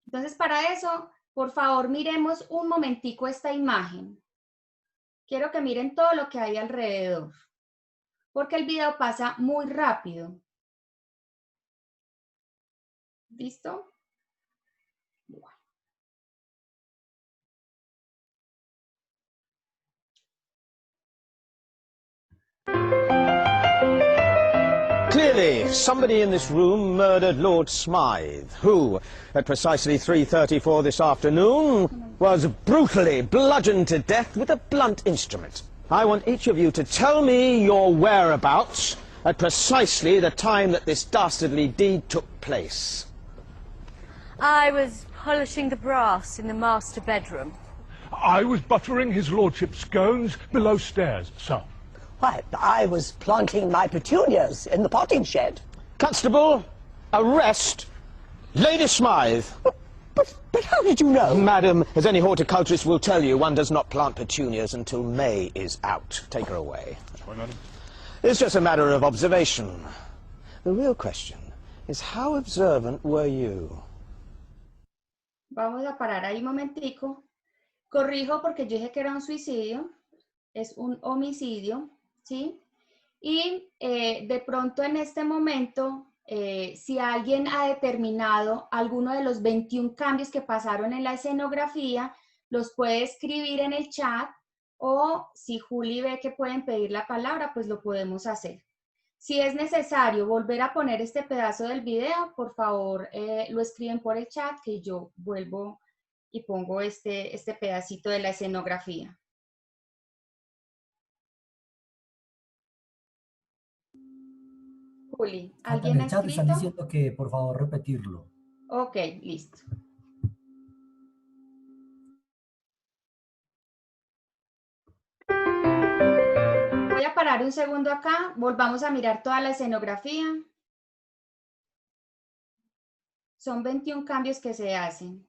Entonces, para eso, por favor, miremos un momentico esta imagen. Quiero que miren todo lo que hay alrededor, porque el video pasa muy rápido. ¿Listo? Clearly, somebody in this room murdered Lord Smythe, who, at precisely 3:34 this afternoon, was brutally bludgeoned to death with a blunt instrument. I want each of you to tell me your whereabouts at precisely the time that this dastardly deed took place. I was polishing the brass in the master bedroom. I was buttering his lordship's scones below stairs, sir. Why, I was planting my petunias in the potting shed. Constable, arrest Lady Smythe. But how did you know? Madam, as any horticulturist will tell you, one does not plant petunias until May is out. Take her away. That's right, madam. It's just a matter of observation. The real question is, how observant were you? Vamos a parar ahí un momentico. Corrijo porque yo dije que era un suicidio. Es un homicidio, ¿sí? Y de pronto en este momento, si alguien ha determinado alguno de los 21 cambios que pasaron en la escenografía, los puede escribir en el chat, o si Juli ve que pueden pedir la palabra, pues lo podemos hacer. Si es necesario volver a poner este pedazo del video, por favor lo escriben por el chat, que yo vuelvo y pongo este pedacito de la escenografía. Juli, Acá en ¿alguien ha el chat están escrito? diciendo que por favor repetirlo. Ok, listo. Voy a parar un segundo acá, volvamos a mirar toda la escenografía. Son 21 cambios que se hacen.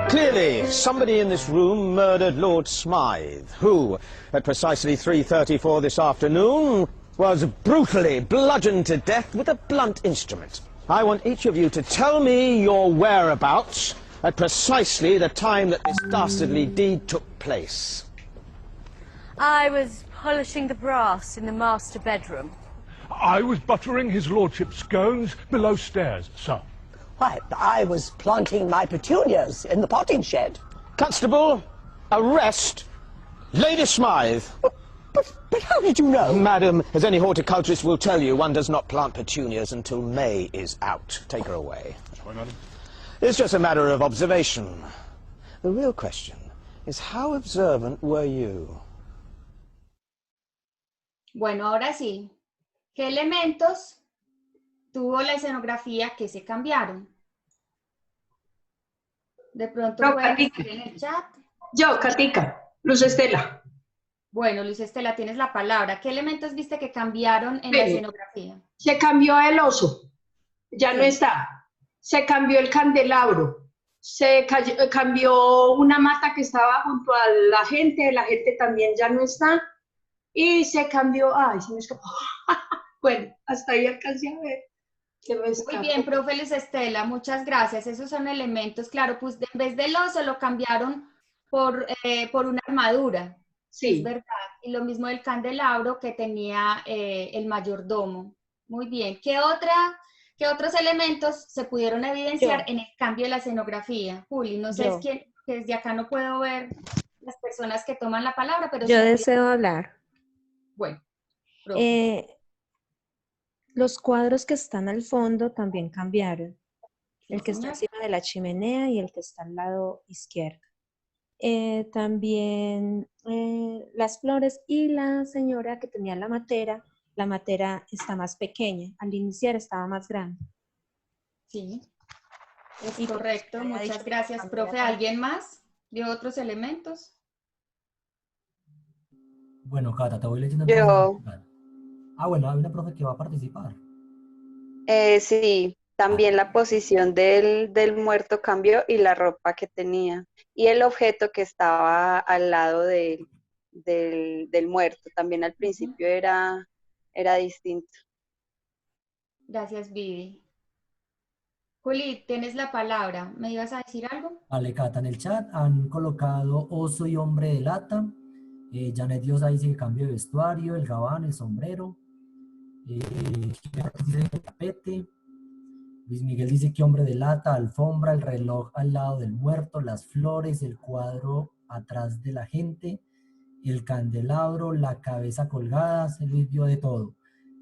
Clearly, somebody in this room murdered Lord Smythe, who, at precisely 3:34 this afternoon, was brutally bludgeoned to death with a blunt instrument. I want each of you to tell me your whereabouts at precisely the time that this dastardly deed took place. I was polishing the brass in the master bedroom. I was buttering his lordship's scones below stairs, sir. Why, I was planting my petunias in the potting shed. Constable, arrest Lady Smythe. But how did you know? Madam, as any horticulturist will tell you, one does not plant petunias until May is out. Take her away. That's right, madam. It's just a matter of observation. The real question is, how observant were you? Bueno, ahora sí. ¿Qué elementos tuvo la escenografía que se cambiaron? De pronto No, pueden Katica. escribir en el chat. Yo, Katica, Luz Estela. Bueno, Luz Estela, tienes la palabra. ¿Qué elementos viste que cambiaron en la escenografía? Se cambió el oso, ya no Sí. está. Se cambió el candelabro. Se cambió una mata que estaba junto a la gente también ya no está. Y se cambió, ay, se me escapó. Bueno, hasta ahí alcancé a ver. Se me Muy escapó. bien, profe Luz Estela, muchas gracias. Esos son elementos, claro, pues en vez del oso lo cambiaron por una armadura. Sí. Es verdad. Y lo mismo del candelabro que tenía el mayordomo. Muy bien. ¿Qué otros elementos se pudieron evidenciar en el cambio de la escenografía? Juli, no sé, es que desde acá no puedo ver las personas que toman la palabra, pero... Yo sí, deseo hablar. bueno, profe. Los cuadros que están al fondo también cambiaron. El que está señor. encima de la chimenea y el que está al lado izquierdo. También las flores y la señora que tenía la matera está más pequeña. Al iniciar estaba más grande. Sí, es Y pues, correcto. había dicho Muchas que gracias, cambiara profe. más. ¿Alguien más de otros elementos? Bueno, Cata, te voy leyendo Yo. entonces el chat. Ah, bueno, hay una profe que va a participar. Sí, también la posición del muerto cambió y la ropa que tenía. Y el objeto que estaba al lado del muerto. También al principio era distinto. Gracias, Vivi. Juli, tienes la palabra. ¿Me ibas a decir algo? Vale, Cata, en el chat han colocado oso y hombre de lata. Janet Diosa dice que cambio de vestuario, el gabán, el sombrero. Dice el tapete. Luis Miguel dice que hombre de lata, alfombra, el reloj al lado del muerto, las flores, el cuadro atrás de la gente, el candelabro, la cabeza colgada. Luis vio de todo.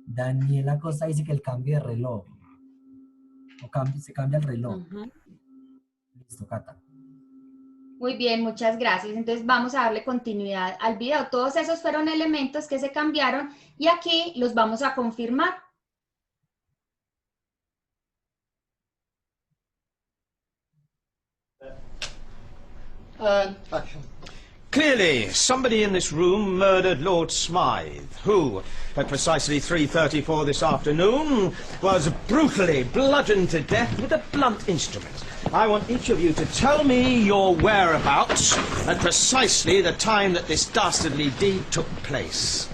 Daniela Costa dice que el cambio de reloj. Se cambia el reloj. Listo, Cata. Muy bien, muchas gracias. Entonces vamos a darle continuidad al video. Todos esos fueron elementos que se cambiaron y aquí los vamos a confirmar. Action. Clearly, somebody in this room murdered Lord Smythe, who, at precisely 3:34 this afternoon, was brutally bludgeoned to death with a blunt instrument. I want each of you to tell me your whereabouts at precisely the time that this dastardly deed took place.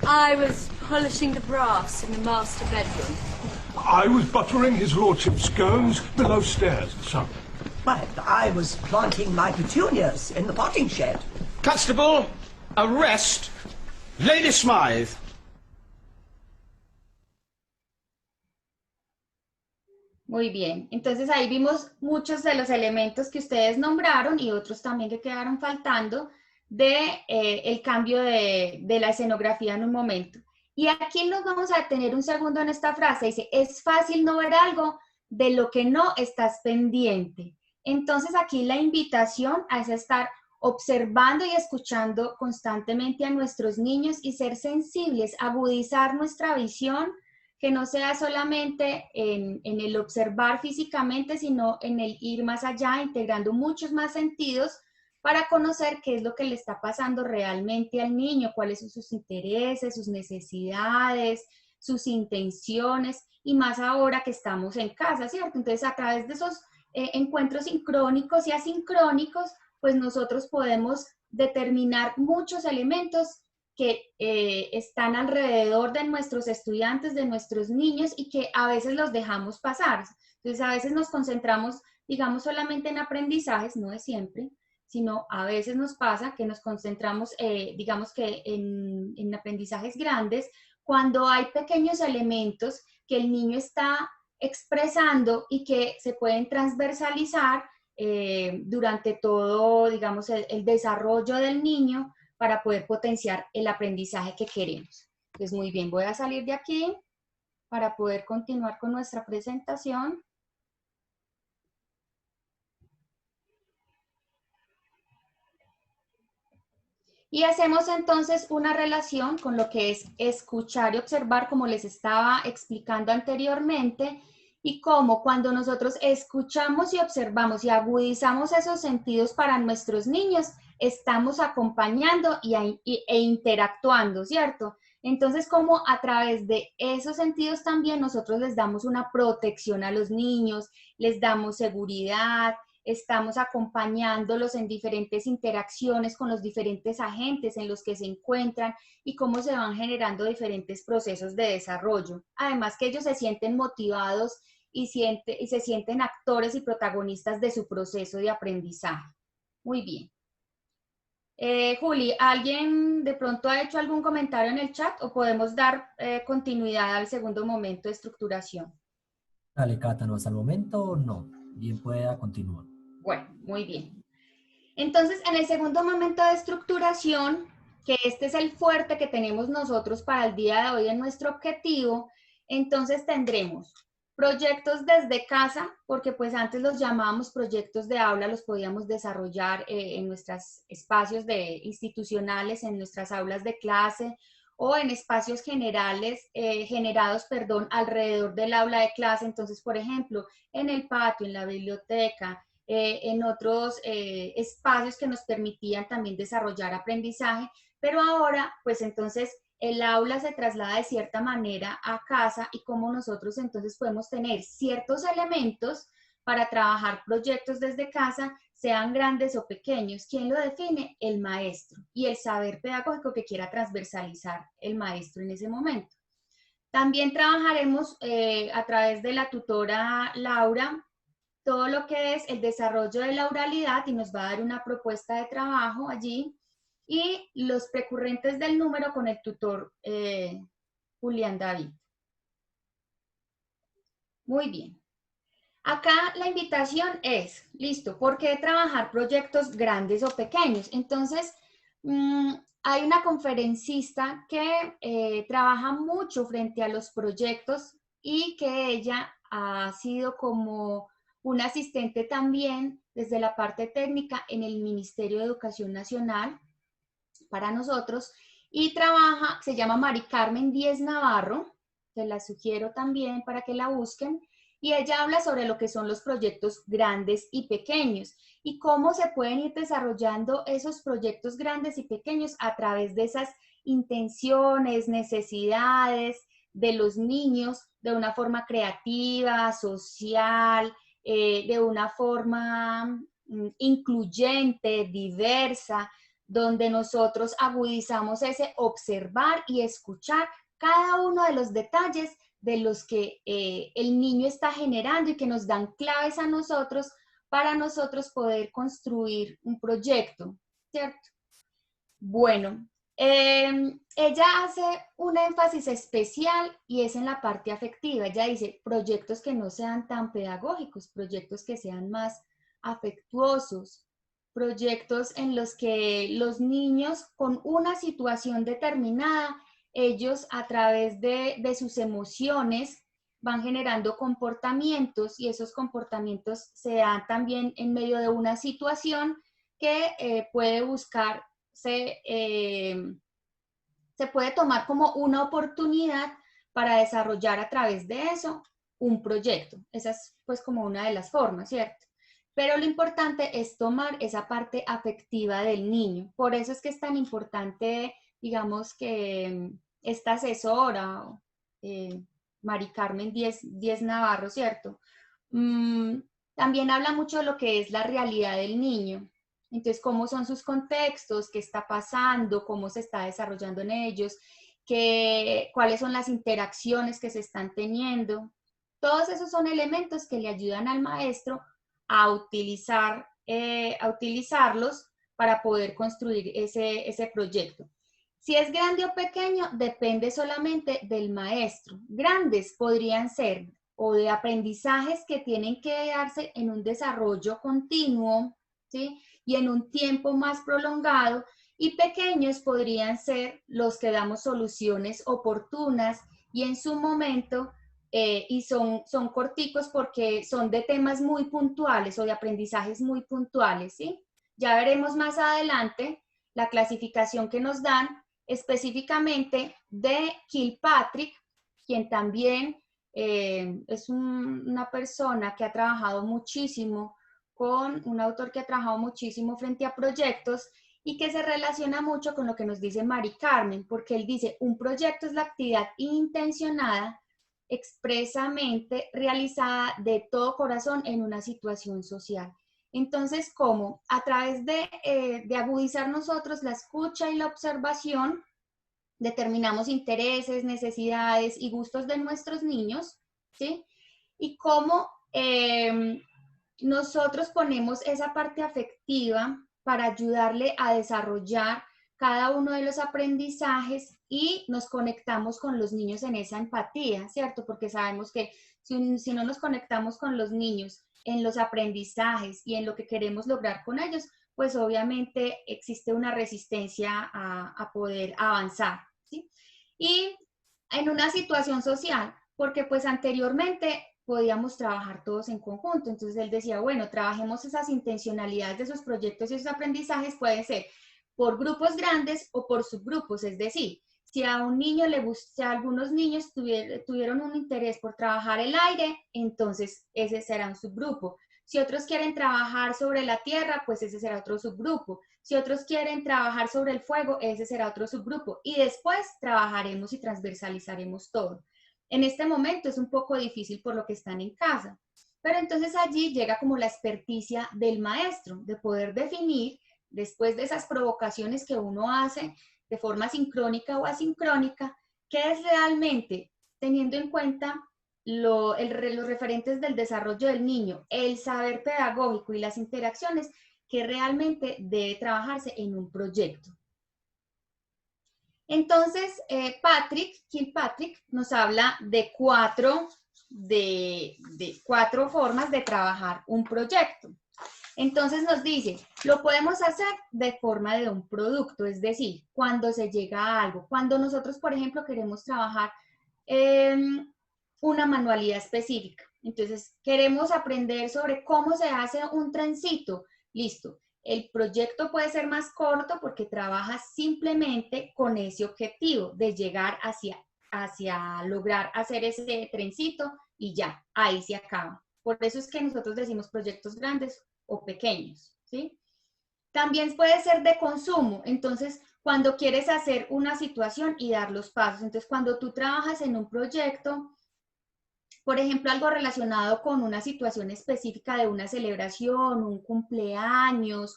I was polishing the brass in the master bedroom. I was buttering his lordship's scones below stairs, sir. But I was planting my petunias in the potting shed. Constable, arrest Lady Smythe. Muy bien, entonces ahí vimos muchos de los elementos que ustedes nombraron y otros también que quedaron faltando de el cambio de la escenografía en un momento. Y aquí nos vamos a detener un segundo en esta frase. Dice, es fácil no ver algo de lo que no estás pendiente. Entonces aquí la invitación es estar observando y escuchando constantemente a nuestros niños y ser sensibles, agudizar nuestra visión, que no sea solamente en el observar físicamente, sino en el ir más allá, integrando muchos más sentidos para conocer qué es lo que le está pasando realmente al niño, cuáles son sus intereses, sus necesidades, sus intenciones, y más ahora que estamos en casa, ¿cierto? Entonces, a través de esos encuentros sincrónicos y asincrónicos, pues nosotros podemos determinar muchos elementos que están alrededor de nuestros estudiantes, de nuestros niños, y que a veces los dejamos pasar. Entonces, a veces nos concentramos, digamos, solamente en aprendizajes, no es siempre, sino a veces nos pasa que nos concentramos, digamos que en aprendizajes grandes, cuando hay pequeños elementos que el niño está expresando y que se pueden transversalizar durante todo, digamos, el desarrollo del niño para poder potenciar el aprendizaje que queremos. Entonces, muy bien, voy a salir de aquí para poder continuar con nuestra presentación. Y hacemos entonces una relación con lo que es escuchar y observar, como les estaba explicando anteriormente, y cómo cuando nosotros escuchamos y observamos y agudizamos esos sentidos para nuestros niños, estamos acompañando e interactuando, ¿cierto? Entonces, como a través de esos sentidos también nosotros les damos una protección a los niños, les damos seguridad, estamos acompañándolos en diferentes interacciones con los diferentes agentes en los que se encuentran y cómo se van generando diferentes procesos de desarrollo. Además que ellos se sienten motivados y se sienten actores y protagonistas de su proceso de aprendizaje. Muy bien. Juli, ¿alguien de pronto ha hecho algún comentario en el chat o podemos dar continuidad al segundo momento de estructuración? Dale, Cata, no, hasta el momento no. Bien pueda continuar. Bueno, muy bien. Entonces, en el segundo momento de estructuración, que este es el fuerte que tenemos nosotros para el día de hoy en nuestro objetivo, entonces tendremos proyectos desde casa, porque pues antes los llamábamos proyectos de aula, los podíamos desarrollar en nuestros espacios institucionales, en nuestras aulas de clase o en espacios generales, generados alrededor del aula de clase. Entonces, por ejemplo, en el patio, en la biblioteca, en otros espacios que nos permitían también desarrollar aprendizaje, pero ahora, pues entonces, el aula se traslada de cierta manera a casa y cómo nosotros entonces podemos tener ciertos elementos para trabajar proyectos desde casa, sean grandes o pequeños. ¿Quién lo define? El maestro y el saber pedagógico que quiera transversalizar el maestro en ese momento. También trabajaremos a través de la tutora Laura todo lo que es el desarrollo de la oralidad y nos va a dar una propuesta de trabajo allí, y los precurrentes del número con el tutor Julián David. Muy bien. Acá la invitación es, listo, ¿por qué trabajar proyectos grandes o pequeños? Entonces, hay una conferencista que trabaja mucho frente a los proyectos y que ella ha sido como un asistente también desde la parte técnica en el Ministerio de Educación Nacional para nosotros, y trabaja, se llama Mari Carmen Díez Navarro, se la sugiero también para que la busquen, y ella habla sobre lo que son los proyectos grandes y pequeños y cómo se pueden ir desarrollando esos proyectos grandes y pequeños a través de esas intenciones, necesidades de los niños, de una forma creativa, social, de una forma incluyente, diversa, donde nosotros agudizamos ese observar y escuchar cada uno de los detalles de los que el niño está generando y que nos dan claves a nosotros para nosotros poder construir un proyecto, ¿cierto? Bueno, ella hace un énfasis especial y es en la parte afectiva. Ella dice proyectos que no sean tan pedagógicos, proyectos que sean más afectuosos, proyectos en los que los niños con una situación determinada, ellos a través de sus emociones van generando comportamientos y esos comportamientos se dan también en medio de una situación que puede buscar, se puede tomar como una oportunidad para desarrollar a través de eso un proyecto. Esa es pues como una de las formas, ¿cierto? Pero lo importante es tomar esa parte afectiva del niño. Por eso es que es tan importante, digamos, que esta asesora, Mari Carmen Díez Navarro, ¿cierto? También habla mucho de lo que es la realidad del niño. Entonces, cómo son sus contextos, qué está pasando, cómo se está desarrollando en ellos, cuáles son las interacciones que se están teniendo. Todos esos son elementos que le ayudan al maestro a utilizarlos para poder construir ese proyecto. Si es grande o pequeño, depende solamente del maestro. Grandes podrían ser o de aprendizajes que tienen que darse en un desarrollo continuo, ¿sí? Y en un tiempo más prolongado, y pequeños podrían ser los que damos soluciones oportunas y en su momento, y son corticos porque son de temas muy puntuales o de aprendizajes muy puntuales, ¿sí? Ya veremos más adelante la clasificación que nos dan específicamente de Kilpatrick, quien también es una persona que ha trabajado muchísimo con un autor que ha trabajado muchísimo frente a proyectos y que se relaciona mucho con lo que nos dice Mari Carmen, porque él dice, un proyecto es la actividad intencionada, expresamente realizada de todo corazón en una situación social. Entonces, ¿cómo? A través de agudizar nosotros la escucha y la observación, determinamos intereses, necesidades y gustos de nuestros niños, ¿sí? Y cómo nosotros ponemos esa parte afectiva para ayudarle a desarrollar cada uno de los aprendizajes y nos conectamos con los niños en esa empatía, ¿cierto? Porque sabemos que si no nos conectamos con los niños en los aprendizajes y en lo que queremos lograr con ellos, pues obviamente existe una resistencia a poder avanzar, ¿sí? Y en una situación social, porque pues anteriormente podíamos trabajar todos en conjunto. Entonces él decía, bueno, trabajemos esas intencionalidades de esos proyectos y esos aprendizajes, pueden ser por grupos grandes o por subgrupos, es decir, si a un niño le gusta, si a algunos niños tuvieron un interés por trabajar el aire, entonces ese será un subgrupo. Si otros quieren trabajar sobre la tierra, pues ese será otro subgrupo. Si otros quieren trabajar sobre el fuego, ese será otro subgrupo. Y después trabajaremos y transversalizaremos todo. En este momento es un poco difícil por lo que están en casa. Pero entonces allí llega como la experticia del maestro, de poder definir, después de esas provocaciones que uno hace de forma sincrónica o asincrónica, qué es realmente teniendo en cuenta los referentes del desarrollo del niño, el saber pedagógico y las interacciones que realmente debe trabajarse en un proyecto. Entonces, Kilpatrick nos habla de cuatro formas de trabajar un proyecto. Entonces nos dice, lo podemos hacer de forma de un producto, es decir, cuando se llega a algo. Cuando nosotros, por ejemplo, queremos trabajar una manualidad específica. Entonces, queremos aprender sobre cómo se hace un trencito. Listo. El proyecto puede ser más corto porque trabaja simplemente con ese objetivo de llegar hacia lograr hacer ese trencito y ya, ahí se acaba. Por eso es que nosotros decimos proyectos grandes o pequeños, ¿sí? También puede ser de consumo. Entonces, cuando quieres hacer una situación y dar los pasos. Entonces, cuando tú trabajas en un proyecto, por ejemplo, algo relacionado con una situación específica de una celebración, un cumpleaños,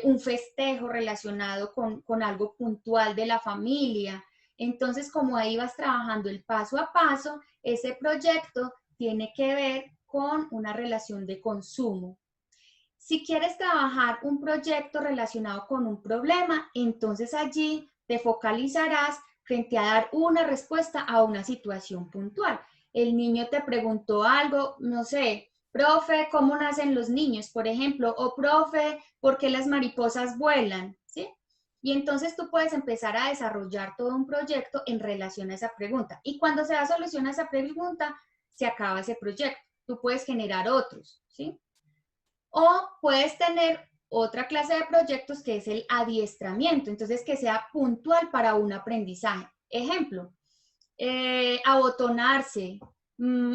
un festejo relacionado con algo puntual de la familia. Entonces, como ahí vas trabajando el paso a paso, ese proyecto tiene que ver con una relación de consumo. Si quieres trabajar un proyecto relacionado con un problema, entonces allí te focalizarás frente a dar una respuesta a una situación puntual. El niño te preguntó algo, no sé, profe, ¿cómo nacen los niños? Por ejemplo, o profe, ¿por qué las mariposas vuelan? ¿Sí? Y entonces tú puedes empezar a desarrollar todo un proyecto en relación a esa pregunta. Y cuando se da solución a esa pregunta, se acaba ese proyecto. Tú puedes generar otros, ¿sí? O puedes tener otra clase de proyectos que es el adiestramiento, entonces que sea puntual para un aprendizaje. Ejemplo, abotonarse,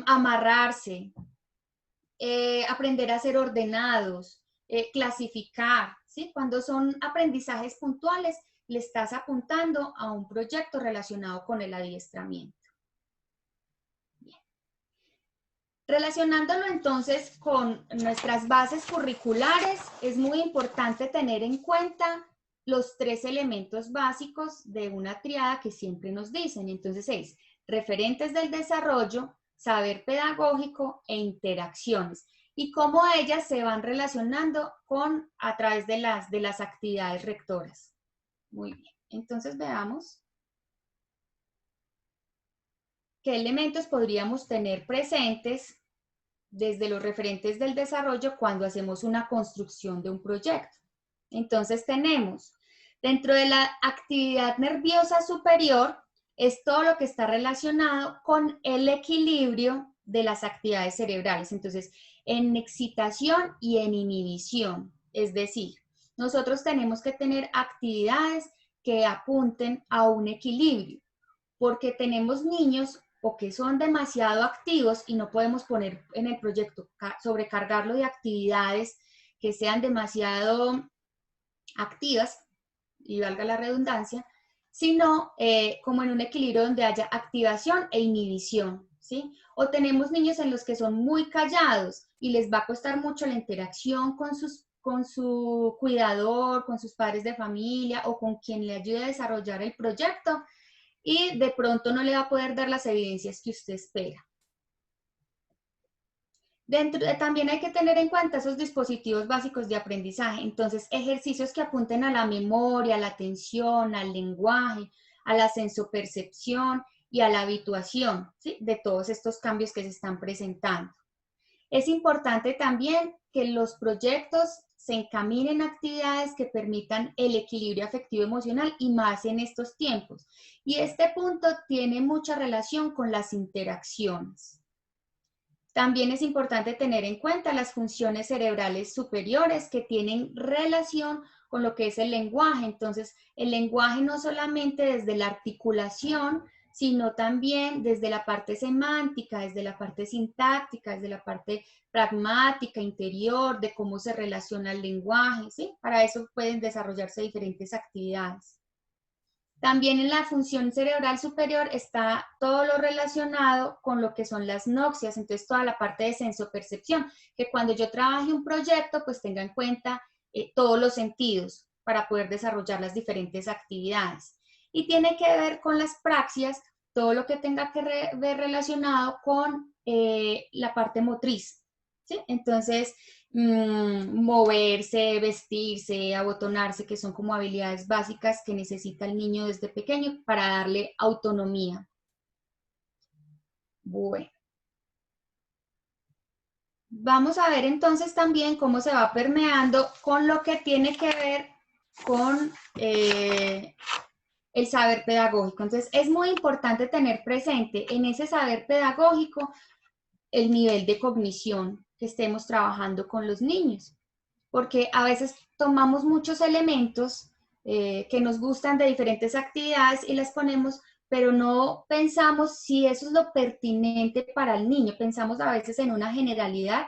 amarrarse, aprender a ser ordenados, clasificar, ¿sí? Cuando son aprendizajes puntuales, le estás apuntando a un proyecto relacionado con el adiestramiento. Bien. Relacionándolo entonces con nuestras bases curriculares, es muy importante tener en cuenta los 3 elementos básicos de una triada que siempre nos dicen. Entonces es referentes del desarrollo, saber pedagógico e interacciones. Y cómo ellas se van relacionando a través de las actividades rectoras. Muy bien, entonces veamos qué elementos podríamos tener presentes desde los referentes del desarrollo cuando hacemos una construcción de un proyecto. Entonces tenemos, dentro de la actividad nerviosa superior, es todo lo que está relacionado con el equilibrio de las actividades cerebrales. Entonces, en excitación y en inhibición. Es decir, nosotros tenemos que tener actividades que apunten a un equilibrio, porque tenemos niños o que son demasiado activos y no podemos poner en el proyecto, sobrecargarlo de actividades que sean demasiado activas, y valga la redundancia, sino como en un equilibrio donde haya activación e inhibición, ¿sí? O tenemos niños en los que son muy callados y les va a costar mucho la interacción con su cuidador, con sus padres de familia o con quien le ayude a desarrollar el proyecto, y de pronto no le va a poder dar las evidencias que usted espera. También hay que tener en cuenta esos dispositivos básicos de aprendizaje. Entonces, ejercicios que apunten a la memoria, a la atención, al lenguaje, a la sensopercepción y a la habituación, ¿sí? De todos estos cambios que se están presentando. Es importante también que los proyectos se encaminen a actividades que permitan el equilibrio afectivo emocional y más en estos tiempos. Y este punto tiene mucha relación con las interacciones. También es importante tener en cuenta las funciones cerebrales superiores que tienen relación con lo que es el lenguaje. Entonces, el lenguaje no solamente desde la articulación, sino también desde la parte semántica, desde la parte sintáctica, desde la parte pragmática, interior, de cómo se relaciona el lenguaje, ¿sí? Para eso pueden desarrollarse diferentes actividades. También en la función cerebral superior está todo lo relacionado con lo que son las noxias, entonces toda la parte de sensopercepción, que cuando yo trabaje un proyecto, pues tenga en cuenta todos los sentidos para poder desarrollar las diferentes actividades. Y tiene que ver con las praxias, todo lo que tenga que ver relacionado con la parte motriz, ¿sí? Entonces, moverse, vestirse, abotonarse, que son como habilidades básicas que necesita el niño desde pequeño para darle autonomía. Bueno. Vamos a ver entonces también cómo se va permeando con lo que tiene que ver con el saber pedagógico. Entonces, es muy importante tener presente en ese saber pedagógico el nivel de cognición que estemos trabajando con los niños, porque a veces tomamos muchos elementos que nos gustan de diferentes actividades y las ponemos, pero no pensamos si eso es lo pertinente para el niño. Pensamos a veces en una generalidad,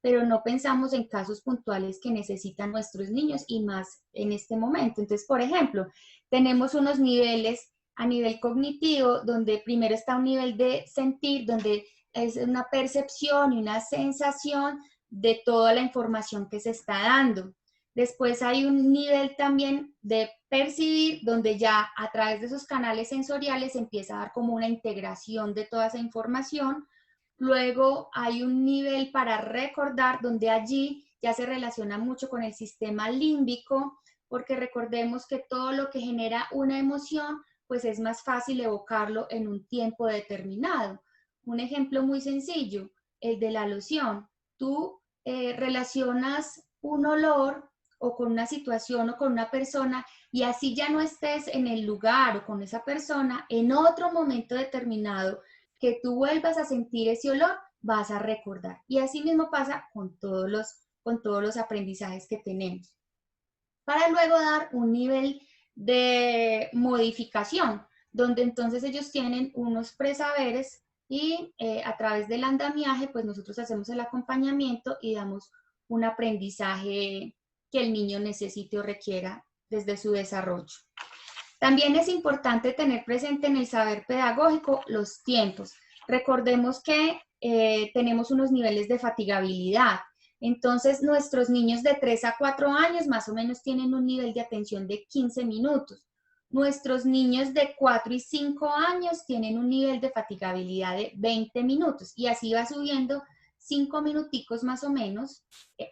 pero no pensamos en casos puntuales que necesitan nuestros niños y más en este momento. Entonces, por ejemplo, tenemos unos niveles a nivel cognitivo, donde primero está un nivel de sentir, donde es una percepción y una sensación de toda la información que se está dando. Después hay un nivel también de percibir, donde ya a través de esos canales sensoriales empieza a dar como una integración de toda esa información. Luego hay un nivel para recordar, donde allí ya se relaciona mucho con el sistema límbico, porque recordemos que todo lo que genera una emoción, pues es más fácil evocarlo en un tiempo determinado. Un ejemplo muy sencillo, el de la loción. Tú relacionas un olor o con una situación o con una persona y así ya no estés en el lugar o con esa persona, en otro momento determinado que tú vuelvas a sentir ese olor, vas a recordar. Y así mismo pasa con todos los aprendizajes que tenemos. Para luego dar un nivel de modificación, donde entonces ellos tienen unos presaberes y a través del andamiaje, pues nosotros hacemos el acompañamiento y damos un aprendizaje que el niño necesite o requiera desde su desarrollo. También es importante tener presente en el saber pedagógico los tiempos. Recordemos que tenemos unos niveles de fatigabilidad. Entonces, nuestros niños de 3 a 4 años más o menos tienen un nivel de atención de 15 minutos. Nuestros niños de 4 y 5 años tienen un nivel de fatigabilidad de 20 minutos. Y así va subiendo 5 minuticos más o menos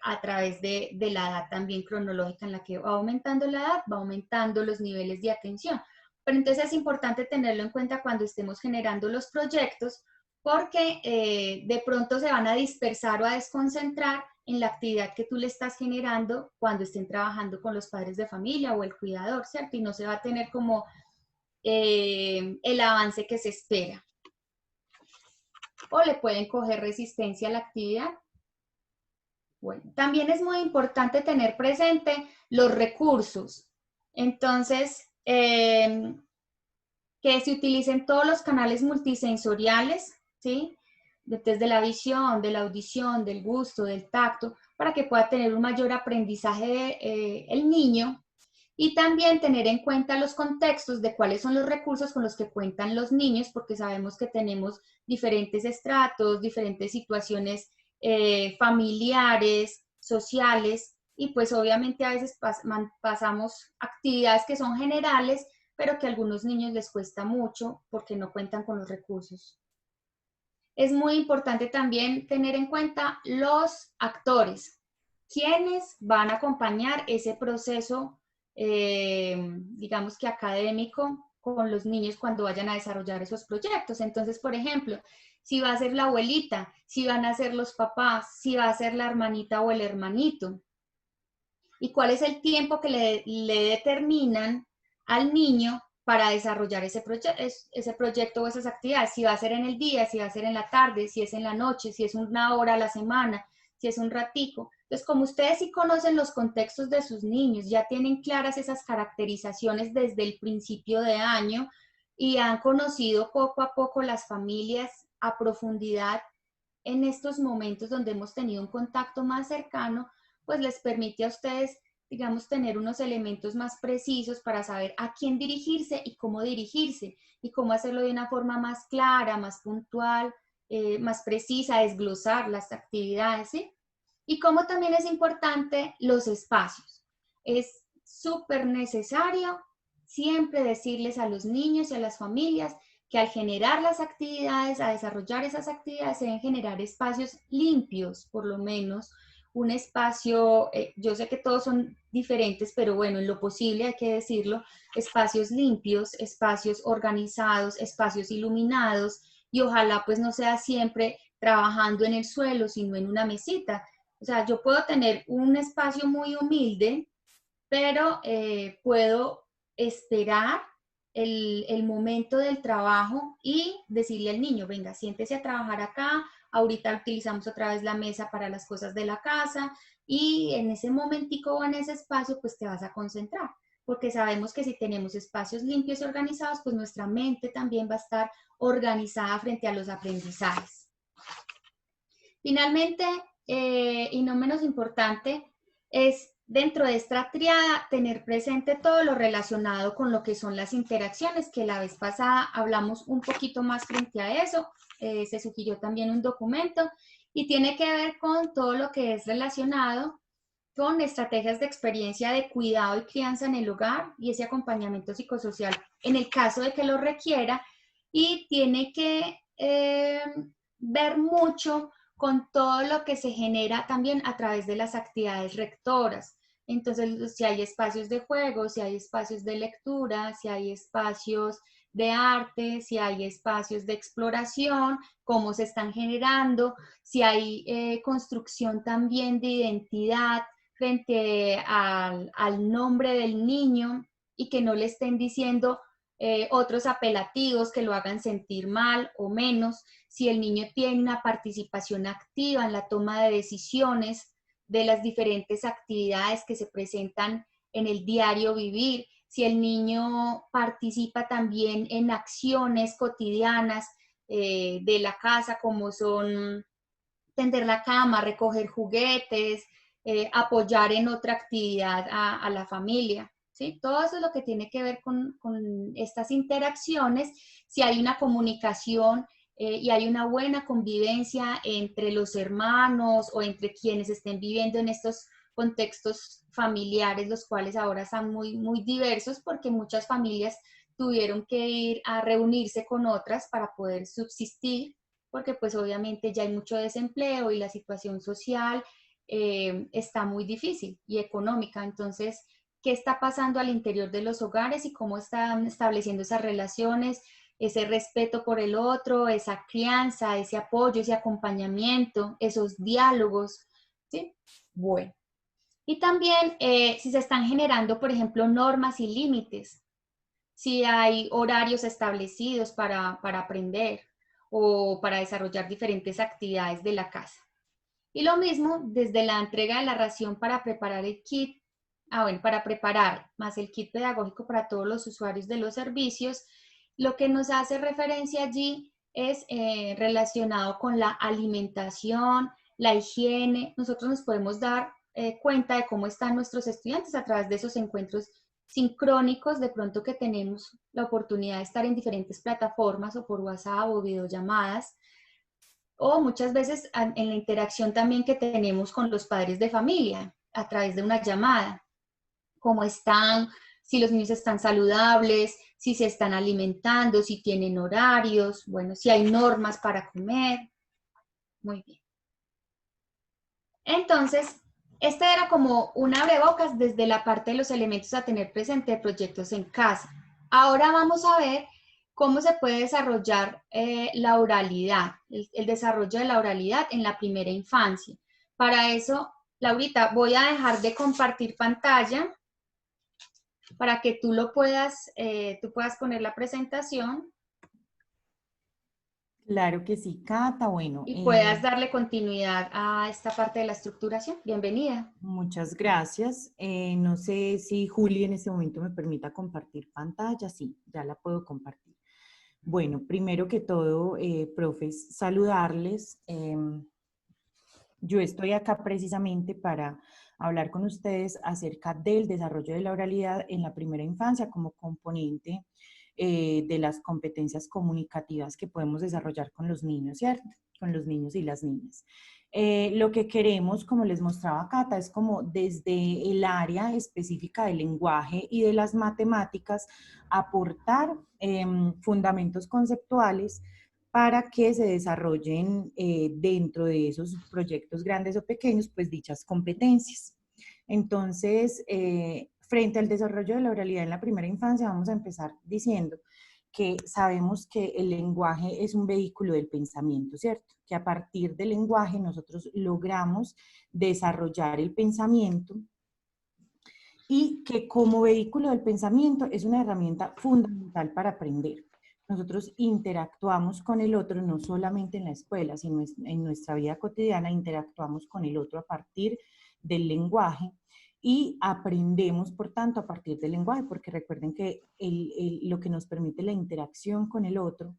a través de la edad también cronológica en la que va aumentando la edad, va aumentando los niveles de atención. Pero entonces es importante tenerlo en cuenta cuando estemos generando los proyectos, porque de pronto se van a dispersar o a desconcentrar en la actividad que tú le estás generando cuando estén trabajando con los padres de familia o el cuidador, ¿cierto? Y no se va a tener como el avance que se espera. O le pueden coger resistencia a la actividad. Bueno, también es muy importante tener presente los recursos. Entonces, que se utilicen todos los canales multisensoriales, ¿sí? Desde la visión, de la audición, del gusto, del tacto, para que pueda tener un mayor aprendizaje el niño. Y también tener en cuenta los contextos de cuáles son los recursos con los que cuentan los niños, porque sabemos que tenemos diferentes estratos, diferentes situaciones familiares, sociales, y pues obviamente a veces pasamos actividades que son generales, pero que a algunos niños les cuesta mucho porque no cuentan con los recursos. Es muy importante también tener en cuenta los actores, quienes van a acompañar ese proceso digamos que académico con los niños cuando vayan a desarrollar esos proyectos. Entonces, por ejemplo, si va a ser la abuelita, si van a ser los papás, si va a ser la hermanita o el hermanito. Y cuál es el tiempo que le determinan al niño para desarrollar ese proyecto o esas actividades. Si va a ser en el día, si va a ser en la tarde, si es en la noche, si es una hora a la semana, si es un ratico. Entonces, como ustedes sí conocen los contextos de sus niños, ya tienen claras esas caracterizaciones desde el principio de año y han conocido poco a poco las familias a profundidad en estos momentos donde hemos tenido un contacto más cercano, pues les permite a ustedes, digamos, tener unos elementos más precisos para saber a quién dirigirse y cómo hacerlo de una forma más clara, más puntual, más precisa, desglosar las actividades, ¿sí? Y como también es importante los espacios. Es súper necesario siempre decirles a los niños y a las familias que al generar las actividades, a desarrollar esas actividades, se deben generar espacios limpios, por lo menos un espacio, yo sé que todos son diferentes, pero bueno, en lo posible hay que decirlo, espacios limpios, espacios organizados, espacios iluminados, y ojalá pues no sea siempre trabajando en el suelo, sino en una mesita. O sea, yo puedo tener un espacio muy humilde, pero puedo esperar el momento del trabajo y decirle al niño, venga, siéntese a trabajar acá, ahorita utilizamos otra vez la mesa para las cosas de la casa y en ese momentico o en ese espacio pues te vas a concentrar, porque sabemos que si tenemos espacios limpios y organizados, pues nuestra mente también va a estar organizada frente a los aprendizajes. Finalmente, y no menos importante, es dentro de esta triada tener presente todo lo relacionado con lo que son las interacciones, que la vez pasada hablamos un poquito más frente a eso, se sugirió también un documento, y tiene que ver con todo lo que es relacionado con estrategias de experiencia de cuidado y crianza en el hogar y ese acompañamiento psicosocial en el caso de que lo requiera, y tiene que ver mucho con todo lo que se genera también a través de las actividades rectoras. Entonces, si hay espacios de juego, si hay espacios de lectura, si hay espacios de arte, si hay espacios de exploración, cómo se están generando, si hay construcción también de identidad frente al nombre del niño y que no le estén diciendo otros apelativos que lo hagan sentir mal o menos, si el niño tiene una participación activa en la toma de decisiones de las diferentes actividades que se presentan en el diario vivir, si el niño participa también en acciones cotidianas de la casa, como son tender la cama, recoger juguetes, apoyar en otra actividad a la familia. ¿Sí? Todo eso es lo que tiene que ver con estas interacciones, si hay una comunicación y hay una buena convivencia entre los hermanos o entre quienes estén viviendo en estos contextos familiares, los cuales ahora están muy, muy diversos porque muchas familias tuvieron que ir a reunirse con otras para poder subsistir, porque pues obviamente ya hay mucho desempleo y la situación social está muy difícil y económica. Entonces, ¿qué está pasando al interior de los hogares y cómo están estableciendo esas relaciones, ese respeto por el otro, esa crianza, ese apoyo, ese acompañamiento, esos diálogos? ¿Sí? Bueno. Y también si se están generando, por ejemplo, normas y límites, si hay horarios establecidos para aprender o para desarrollar diferentes actividades de la casa. Y lo mismo desde la entrega de la ración para preparar el kit, para preparar más el kit pedagógico para todos los usuarios de los servicios, lo que nos hace referencia allí es relacionado con la alimentación, la higiene. Nosotros nos podemos dar cuenta de cómo están nuestros estudiantes a través de esos encuentros sincrónicos, de pronto que tenemos la oportunidad de estar en diferentes plataformas o por WhatsApp o videollamadas, o muchas veces en la interacción también que tenemos con los padres de familia a través de una llamada. ¿Cómo están? Si los niños están saludables, si se están alimentando, si tienen horarios, bueno, si hay normas para comer. Muy bien. Entonces, este era como un abrebocas desde la parte de los elementos a tener presente de proyectos en casa. Ahora vamos a ver cómo se puede desarrollar la oralidad, el desarrollo de la oralidad en la primera infancia. Para eso, Laurita, voy a dejar de compartir pantalla para que tú puedas poner la presentación. Claro que sí, Cata, bueno. Y puedas darle continuidad a esta parte de la estructuración. Bienvenida. Muchas gracias. No sé si Juli en este momento me permita compartir pantalla. Sí, ya la puedo compartir. Bueno, primero que todo, profes, saludarles. Yo estoy acá precisamente para hablar con ustedes acerca del desarrollo de la oralidad en la primera infancia como componente de las competencias comunicativas que podemos desarrollar con los niños, ¿cierto? Con los niños y las niñas. Lo que queremos, como les mostraba Cata, es como desde el área específica del lenguaje y de las matemáticas, aportar fundamentos conceptuales para que se desarrollen dentro de esos proyectos grandes o pequeños, pues dichas competencias. Entonces, frente al desarrollo de la oralidad en la primera infancia, vamos a empezar diciendo que sabemos que el lenguaje es un vehículo del pensamiento, ¿cierto? Que a partir del lenguaje nosotros logramos desarrollar el pensamiento y que como vehículo del pensamiento es una herramienta fundamental para aprender. Nosotros interactuamos con el otro no solamente en la escuela, sino en nuestra vida cotidiana, interactuamos con el otro a partir del lenguaje y aprendemos, por tanto, a partir del lenguaje, porque recuerden que lo que nos permite la interacción con el otro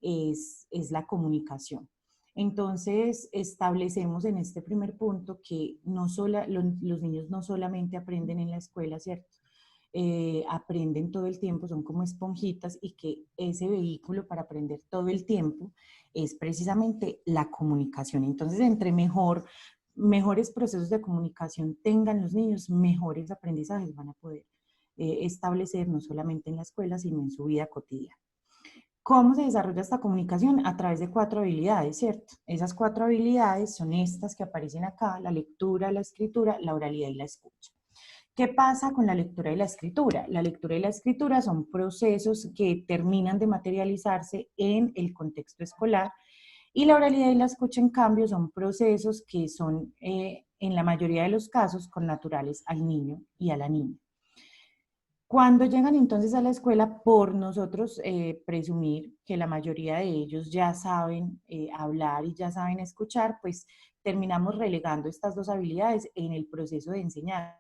es la comunicación. Entonces, establecemos en este primer punto que los niños no solamente aprenden en la escuela, ¿cierto? Aprenden todo el tiempo, son como esponjitas, y que ese vehículo para aprender todo el tiempo es precisamente la comunicación. Entonces, entre mejores procesos de comunicación tengan los niños, mejores aprendizajes van a poder establecer, no solamente en la escuela, sino en su vida cotidiana. ¿Cómo se desarrolla esta comunicación? A través de 4 habilidades, ¿cierto? Esas 4 habilidades son estas que aparecen acá: la lectura, la escritura, la oralidad y la escucha. ¿Qué pasa con la lectura y la escritura? La lectura y la escritura son procesos que terminan de materializarse en el contexto escolar, y la oralidad y la escucha, en cambio, son procesos que son, en la mayoría de los casos, connaturales al niño y a la niña. Cuando llegan entonces a la escuela, por nosotros presumir que la mayoría de ellos ya saben hablar y ya saben escuchar, pues terminamos relegando estas 2 habilidades en el proceso de enseñanza.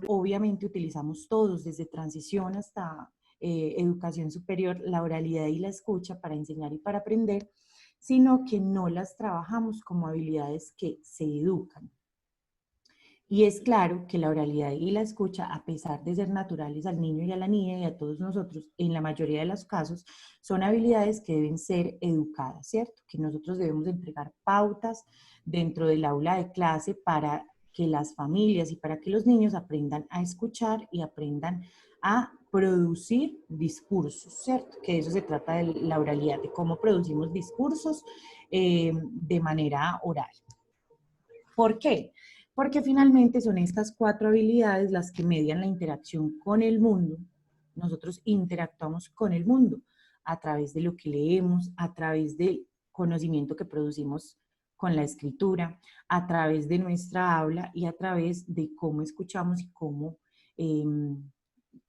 Obviamente utilizamos todos, desde transición hasta educación superior, la oralidad y la escucha para enseñar y para aprender, sino que no las trabajamos como habilidades que se educan. Y es claro que la oralidad y la escucha, a pesar de ser naturales al niño y a la niña y a todos nosotros, en la mayoría de los casos, son habilidades que deben ser educadas, ¿cierto? Que nosotros debemos entregar pautas dentro del aula de clase para que las familias y para que los niños aprendan a escuchar y aprendan a producir discursos, ¿cierto? Que de eso se trata de la oralidad, de cómo producimos discursos de manera oral. ¿Por qué? Porque finalmente son estas 4 habilidades las que median la interacción con el mundo. Nosotros interactuamos con el mundo a través de lo que leemos, a través del conocimiento que producimos con la escritura, a través de nuestra habla y a través de cómo escuchamos y cómo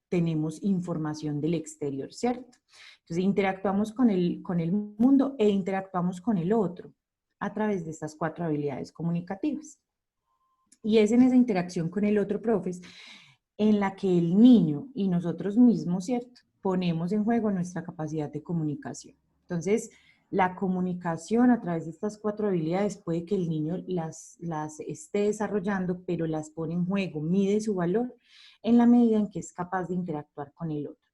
tenemos información del exterior, ¿cierto? Entonces interactuamos con el mundo e interactuamos con el otro a través de estas 4 habilidades comunicativas. Y es en esa interacción con el otro, profes, en la que el niño y nosotros mismos, ¿cierto?, ponemos en juego nuestra capacidad de comunicación. Entonces, la comunicación a través de estas 4 habilidades puede que el niño las esté desarrollando, pero las pone en juego, mide su valor en la medida en que es capaz de interactuar con el otro,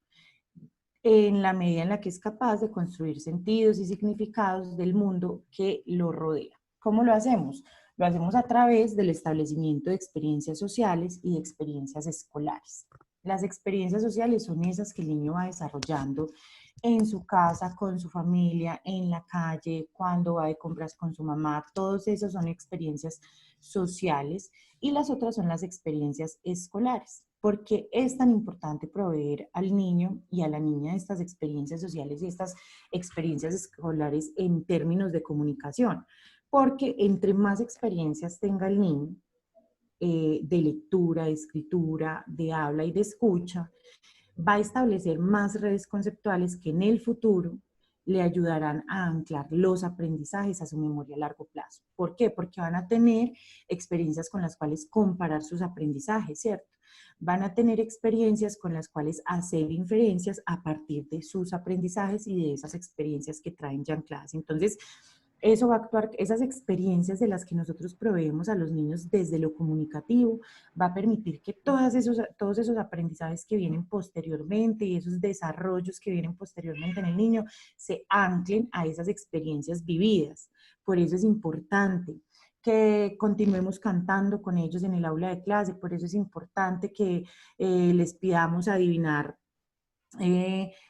en la medida en la que es capaz de construir sentidos y significados del mundo que lo rodea. ¿Cómo lo hacemos? Lo hacemos a través del establecimiento de experiencias sociales y de experiencias escolares. Las experiencias sociales son esas que el niño va desarrollando en su casa, con su familia, en la calle, cuando va de compras con su mamá. Todos esos son experiencias sociales, y las otras son las experiencias escolares. ¿Por qué es tan importante proveer al niño y a la niña estas experiencias sociales y estas experiencias escolares en términos de comunicación? Porque entre más experiencias tenga el niño de lectura, de escritura, de habla y de escucha, va a establecer más redes conceptuales que en el futuro le ayudarán a anclar los aprendizajes a su memoria a largo plazo. ¿Por qué? Porque van a tener experiencias con las cuales comparar sus aprendizajes, ¿cierto? Van a tener experiencias con las cuales hacer inferencias a partir de sus aprendizajes y de esas experiencias que traen ya ancladas. Entonces, eso va a actuar, esas experiencias de las que nosotros proveemos a los niños desde lo comunicativo, va a permitir que todos esos aprendizajes que vienen posteriormente y esos desarrollos que vienen posteriormente en el niño se anclen a esas experiencias vividas. Por eso es importante que continuemos cantando con ellos en el aula de clase, por eso es importante que les pidamos adivinar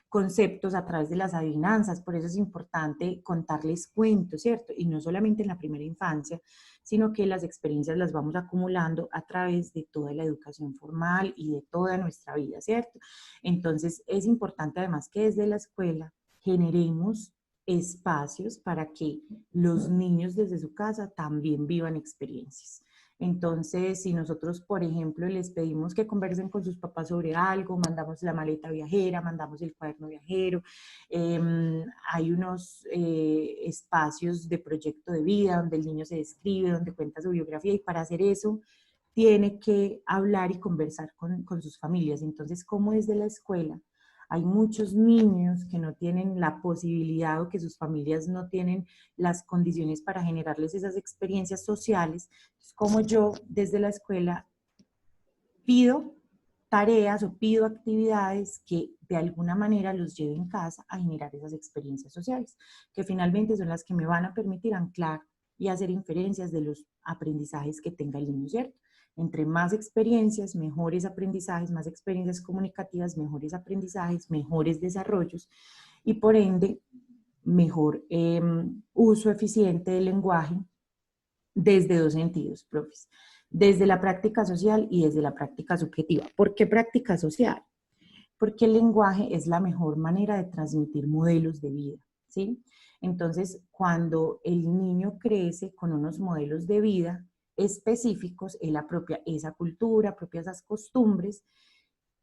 conceptos a través de las adivinanzas, por eso es importante contarles cuentos, ¿cierto? Y no solamente en la primera infancia, sino que las experiencias las vamos acumulando a través de toda la educación formal y de toda nuestra vida, ¿cierto? Entonces es importante además que desde la escuela generemos espacios para que los niños desde su casa también vivan experiencias. Entonces, si nosotros, por ejemplo, les pedimos que conversen con sus papás sobre algo, mandamos la maleta viajera, mandamos el cuaderno viajero, hay unos espacios de proyecto de vida donde el niño se describe, donde cuenta su biografía, y para hacer eso tiene que hablar y conversar con sus familias. Entonces, como desde la escuela hay muchos niños que no tienen la posibilidad o que sus familias no tienen las condiciones para generarles esas experiencias sociales, como yo desde la escuela pido tareas o pido actividades que de alguna manera los lleven en casa a generar esas experiencias sociales, que finalmente son las que me van a permitir anclar y hacer inferencias de los aprendizajes que tenga el niño, ¿cierto? Entre más experiencias, mejores aprendizajes, más experiencias comunicativas, mejores aprendizajes, mejores desarrollos y por ende mejor uso eficiente del lenguaje desde dos sentidos, profes. Desde la práctica social y desde la práctica subjetiva. ¿Por qué práctica social? Porque el lenguaje es la mejor manera de transmitir modelos de vida, ¿sí? Entonces, cuando el niño crece con unos modelos de vida específicos, él apropia esa cultura, apropia esas costumbres,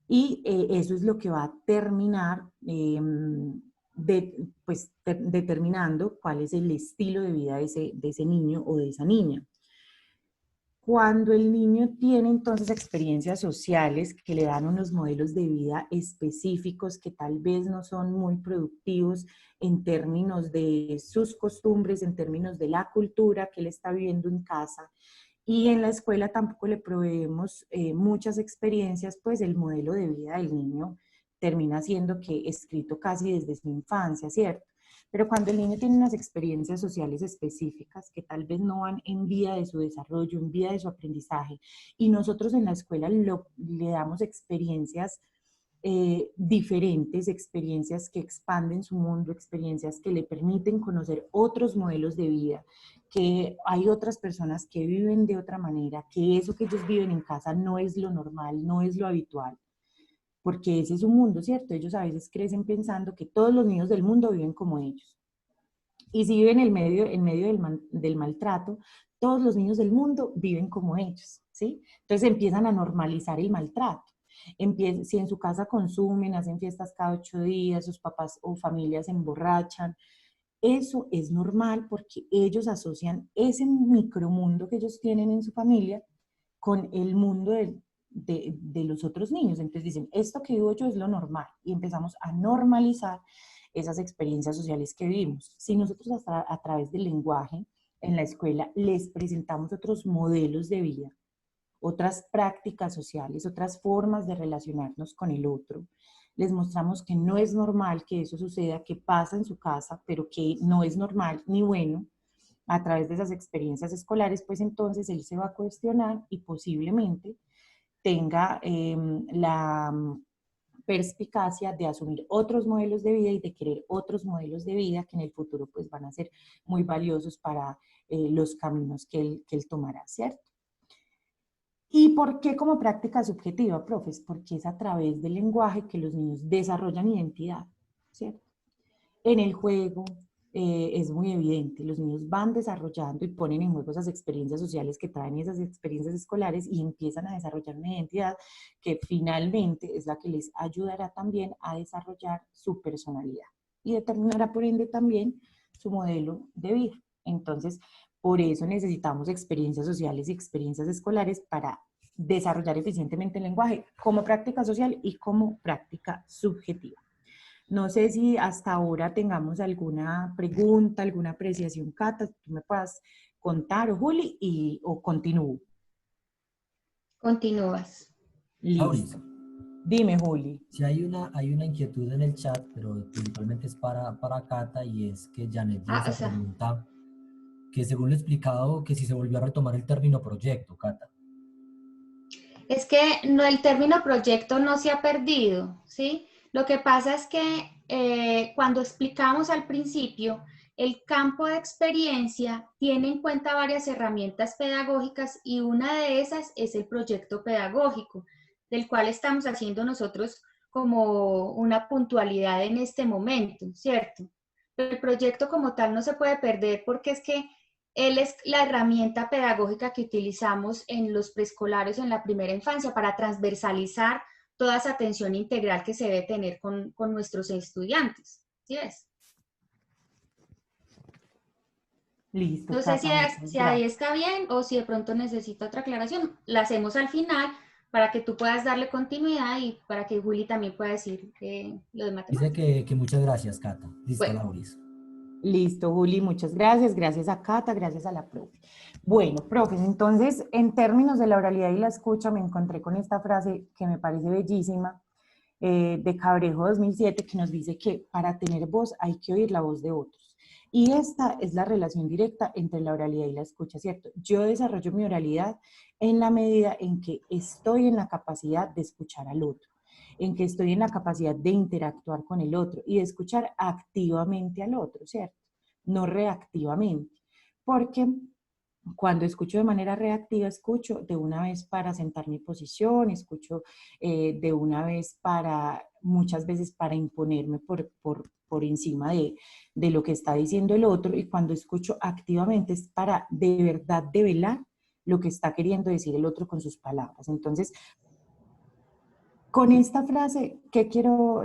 y eso es lo que va a terminar determinando cuál es el estilo de vida de ese niño o de esa niña. Cuando el niño tiene entonces experiencias sociales que le dan unos modelos de vida específicos que tal vez no son muy productivos en términos de sus costumbres, en términos de la cultura que él está viviendo en casa, y en la escuela tampoco le proveemos muchas experiencias, pues el modelo de vida del niño termina siendo que escrito casi desde su infancia, ¿cierto? Pero cuando el niño tiene unas experiencias sociales específicas que tal vez no van en vía de su desarrollo, en vía de su aprendizaje, y nosotros en la escuela le damos experiencias diferentes, experiencias que expanden su mundo, experiencias que le permiten conocer otros modelos de vida, que hay otras personas que viven de otra manera, que eso que ellos viven en casa no es lo normal, no es lo habitual, porque ese es su mundo, ¿cierto? Ellos a veces crecen pensando que todos los niños del mundo viven como ellos. Y si viven en medio del maltrato, todos los niños del mundo viven como ellos, ¿sí? Entonces empiezan a normalizar el maltrato. Si en su casa consumen, hacen fiestas cada 8 días, sus papás o familias se emborrachan, eso es normal porque ellos asocian ese micromundo que ellos tienen en su familia con el mundo de los otros niños. Entonces dicen, esto que vivo yo es lo normal, y empezamos a normalizar esas experiencias sociales que vivimos. Si nosotros a través del lenguaje en la escuela les presentamos otros modelos de vida, otras prácticas sociales, otras formas de relacionarnos con el otro, les mostramos que no es normal que eso suceda, que pasa en su casa, pero que no es normal ni bueno, a través de esas experiencias escolares, pues entonces él se va a cuestionar y posiblemente tenga la perspicacia de asumir otros modelos de vida y de querer otros modelos de vida que en el futuro pues van a ser muy valiosos para los caminos que él tomará, ¿cierto? ¿Y por qué como práctica subjetiva, profes? Porque es a través del lenguaje que los niños desarrollan identidad, ¿cierto? En el juego es muy evidente, los niños van desarrollando y ponen en juego esas experiencias sociales que traen esas experiencias escolares y empiezan a desarrollar una identidad que finalmente es la que les ayudará también a desarrollar su personalidad y determinará por ende también su modelo de vida. Entonces, por eso necesitamos experiencias sociales y experiencias escolares para desarrollar eficientemente el lenguaje como práctica social y como práctica subjetiva. No sé si hasta ahora tengamos alguna pregunta, alguna apreciación, Cata, tú me puedas contar, o Juli, o continúo. Continúas. Lauris, Listo. Dime, Juli. si hay una inquietud en el chat, pero principalmente es para Cata, y es que Janet O se sea, pregunta que según lo he explicado, que si se volvió a retomar el término proyecto, Cata. es que no, el término proyecto no se ha perdido, ¿sí? Lo que pasa es que cuando explicamos al principio, el campo de experiencia tiene en cuenta varias herramientas pedagógicas y una de esas es el proyecto pedagógico, del cual estamos haciendo nosotros como una puntualidad en este momento, ¿cierto? Pero el proyecto como tal no se puede perder porque es que él es la herramienta pedagógica que utilizamos en los preescolares o en la primera infancia para transversalizar toda esa atención integral que se debe tener con nuestros estudiantes. ¿Sí ves? Listo, No sé Cata, muchas si ahí gracias. está bien o si de pronto necesita otra aclaración. La hacemos al final para que tú puedas darle continuidad y para que Juli también pueda decir lo de Dice matemáticas. que muchas gracias, Cata. Listo, Bueno, Lauris. Listo, Juli, muchas gracias. Gracias a Cata, gracias a la profe. Bueno, profes, entonces, en términos de la oralidad y la escucha, me encontré con esta frase que me parece bellísima, de Cabrejo 2007, que nos dice que para tener voz hay que oír la voz de otros. Y esta es la relación directa entre la oralidad y la escucha, ¿cierto? Yo desarrollo mi oralidad en la medida en que estoy en la capacidad de escuchar al otro, en que estoy en la capacidad de interactuar con el otro y de escuchar activamente al otro, ¿cierto? No reactivamente. Porque cuando escucho de manera reactiva, escucho de una vez para sentar mi posición, escucho de una vez para, muchas veces para imponerme por encima de lo que está diciendo el otro, y cuando escucho activamente es para de verdad develar lo que está queriendo decir el otro con sus palabras. Entonces, con esta frase, ¿qué quiero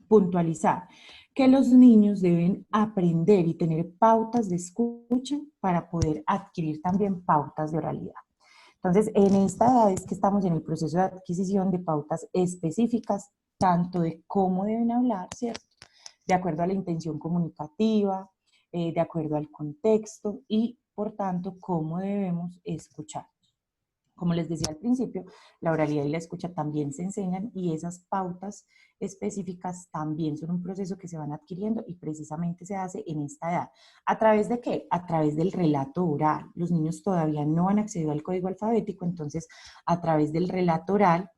puntualizar? Que los niños deben aprender y tener pautas de escucha para poder adquirir también pautas de oralidad. Entonces, en esta edad es que estamos en el proceso de adquisición de pautas específicas, tanto de cómo deben hablar, ¿cierto? De acuerdo a la intención comunicativa, de acuerdo al contexto y, por tanto, cómo debemos escuchar. Como les decía al principio, la oralidad y la escucha también se enseñan, y esas pautas específicas también son un proceso que se van adquiriendo y precisamente se hace en esta edad. ¿A través de qué? A través del relato oral. Los niños todavía no han accedido al código alfabético, entonces a través del relato oral,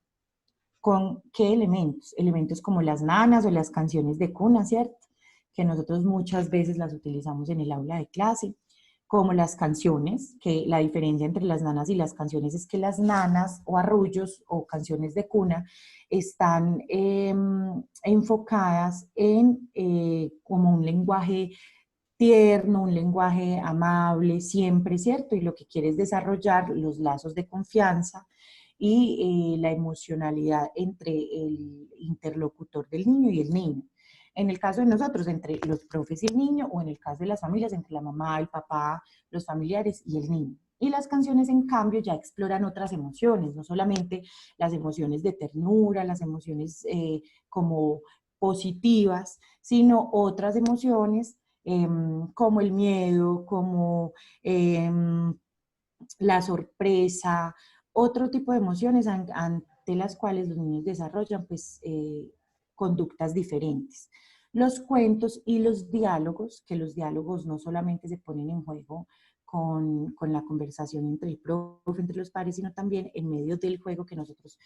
¿con qué elementos? Elementos como las nanas o las canciones de cuna, ¿cierto? Que nosotros muchas veces las utilizamos en el aula de clase, como las canciones, que la diferencia entre las nanas y las canciones es que las nanas o arrullos o canciones de cuna están enfocadas en como un lenguaje tierno, un lenguaje amable, siempre, ¿cierto? Y lo que quiere es desarrollar los lazos de confianza y la emocionalidad entre el interlocutor del niño y el niño. En el caso de nosotros, entre los profes y el niño, o en el caso de las familias, entre la mamá, el papá, los familiares y el niño. Y las canciones, en cambio, ya exploran otras emociones, no solamente las emociones de ternura, las emociones como positivas, sino otras emociones como el miedo, como la sorpresa, otro tipo de emociones ante las cuales los niños desarrollan pues, conductas diferentes. Los cuentos y los diálogos, que los diálogos no solamente se ponen en juego con la conversación entre el profe, entre los pares, sino también en medio del juego que nosotros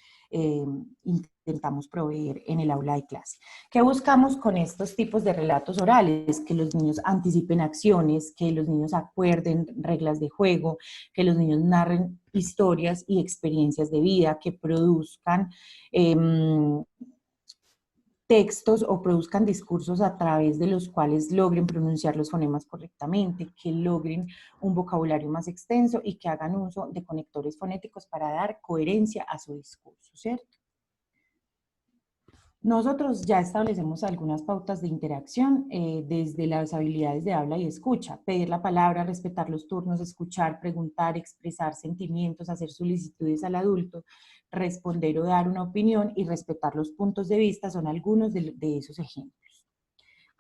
intentamos proveer en el aula de clase. ¿Qué buscamos con estos tipos de relatos orales? Que los niños anticipen acciones, que los niños acuerden reglas de juego, que los niños narren historias y experiencias de vida, que produzcan textos o produzcan discursos a través de los cuales logren pronunciar los fonemas correctamente, que logren un vocabulario más extenso y que hagan uso de conectores fonéticos para dar coherencia a su discurso, ¿cierto? Nosotros ya establecemos algunas pautas de interacción desde las habilidades de habla y escucha, pedir la palabra, respetar los turnos, escuchar, preguntar, expresar sentimientos, hacer solicitudes al adulto, responder o dar una opinión y respetar los puntos de vista son algunos de esos ejemplos.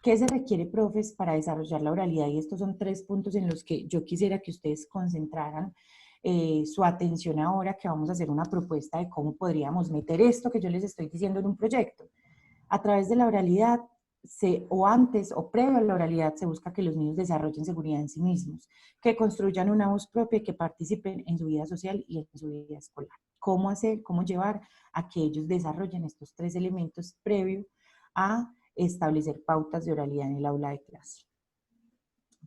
¿Qué se requiere, profes, para desarrollar la oralidad? Y estos son 3 puntos en los que yo quisiera que ustedes concentraran su atención ahora, que vamos a hacer una propuesta de cómo podríamos meter esto que yo les estoy diciendo en un proyecto. A través de la oralidad, o antes o previo a la oralidad, se busca que los niños desarrollen seguridad en sí mismos, que construyan una voz propia y que participen en su vida social y en su vida escolar. ¿Cómo hacer, cómo llevar a que ellos desarrollen estos 3 elementos previo a establecer pautas de oralidad en el aula de clase?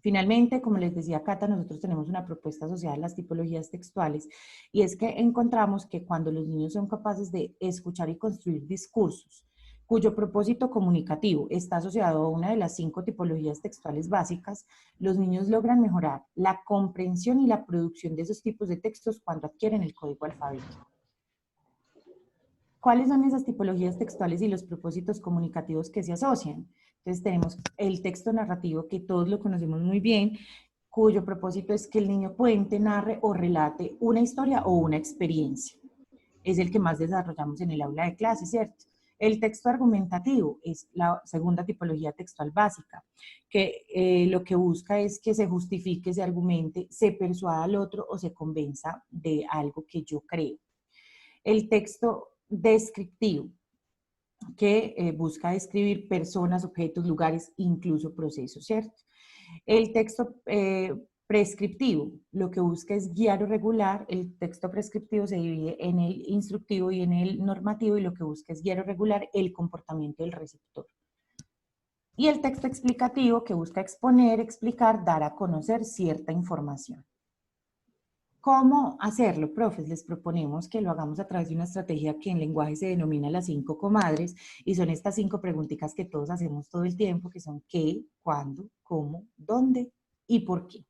Finalmente, como les decía Cata, nosotros tenemos una propuesta asociada a las tipologías textuales y es que encontramos que cuando los niños son capaces de escuchar y construir discursos cuyo propósito comunicativo está asociado a una de las 5 tipologías textuales básicas, los niños logran mejorar la comprensión y la producción de esos tipos de textos cuando adquieren el código alfabético. ¿Cuáles son esas tipologías textuales y los propósitos comunicativos que se asocian? Entonces tenemos el texto narrativo, que todos lo conocemos muy bien, cuyo propósito es que el niño cuente, narre o relate una historia o una experiencia. Es el que más desarrollamos en el aula de clase, ¿cierto? El texto argumentativo es la segunda tipología textual básica, que lo que busca es que se justifique, se argumente, se persuada al otro o se convenza de algo que yo creo. El texto descriptivo, que busca describir personas, objetos, lugares, incluso procesos, ¿cierto? El texto prescriptivo, lo que busca es guiar o regular. El texto prescriptivo se divide en el instructivo y en el normativo, y lo que busca es guiar o regular el comportamiento del receptor. Y el texto explicativo, que busca exponer, explicar, dar a conocer cierta información. ¿Cómo hacerlo, profes? Les proponemos que lo hagamos a través de una estrategia que en lenguaje se denomina las 5 comadres, y son estas 5 preguntitas que todos hacemos todo el tiempo, que son qué, cuándo, cómo, dónde y por qué.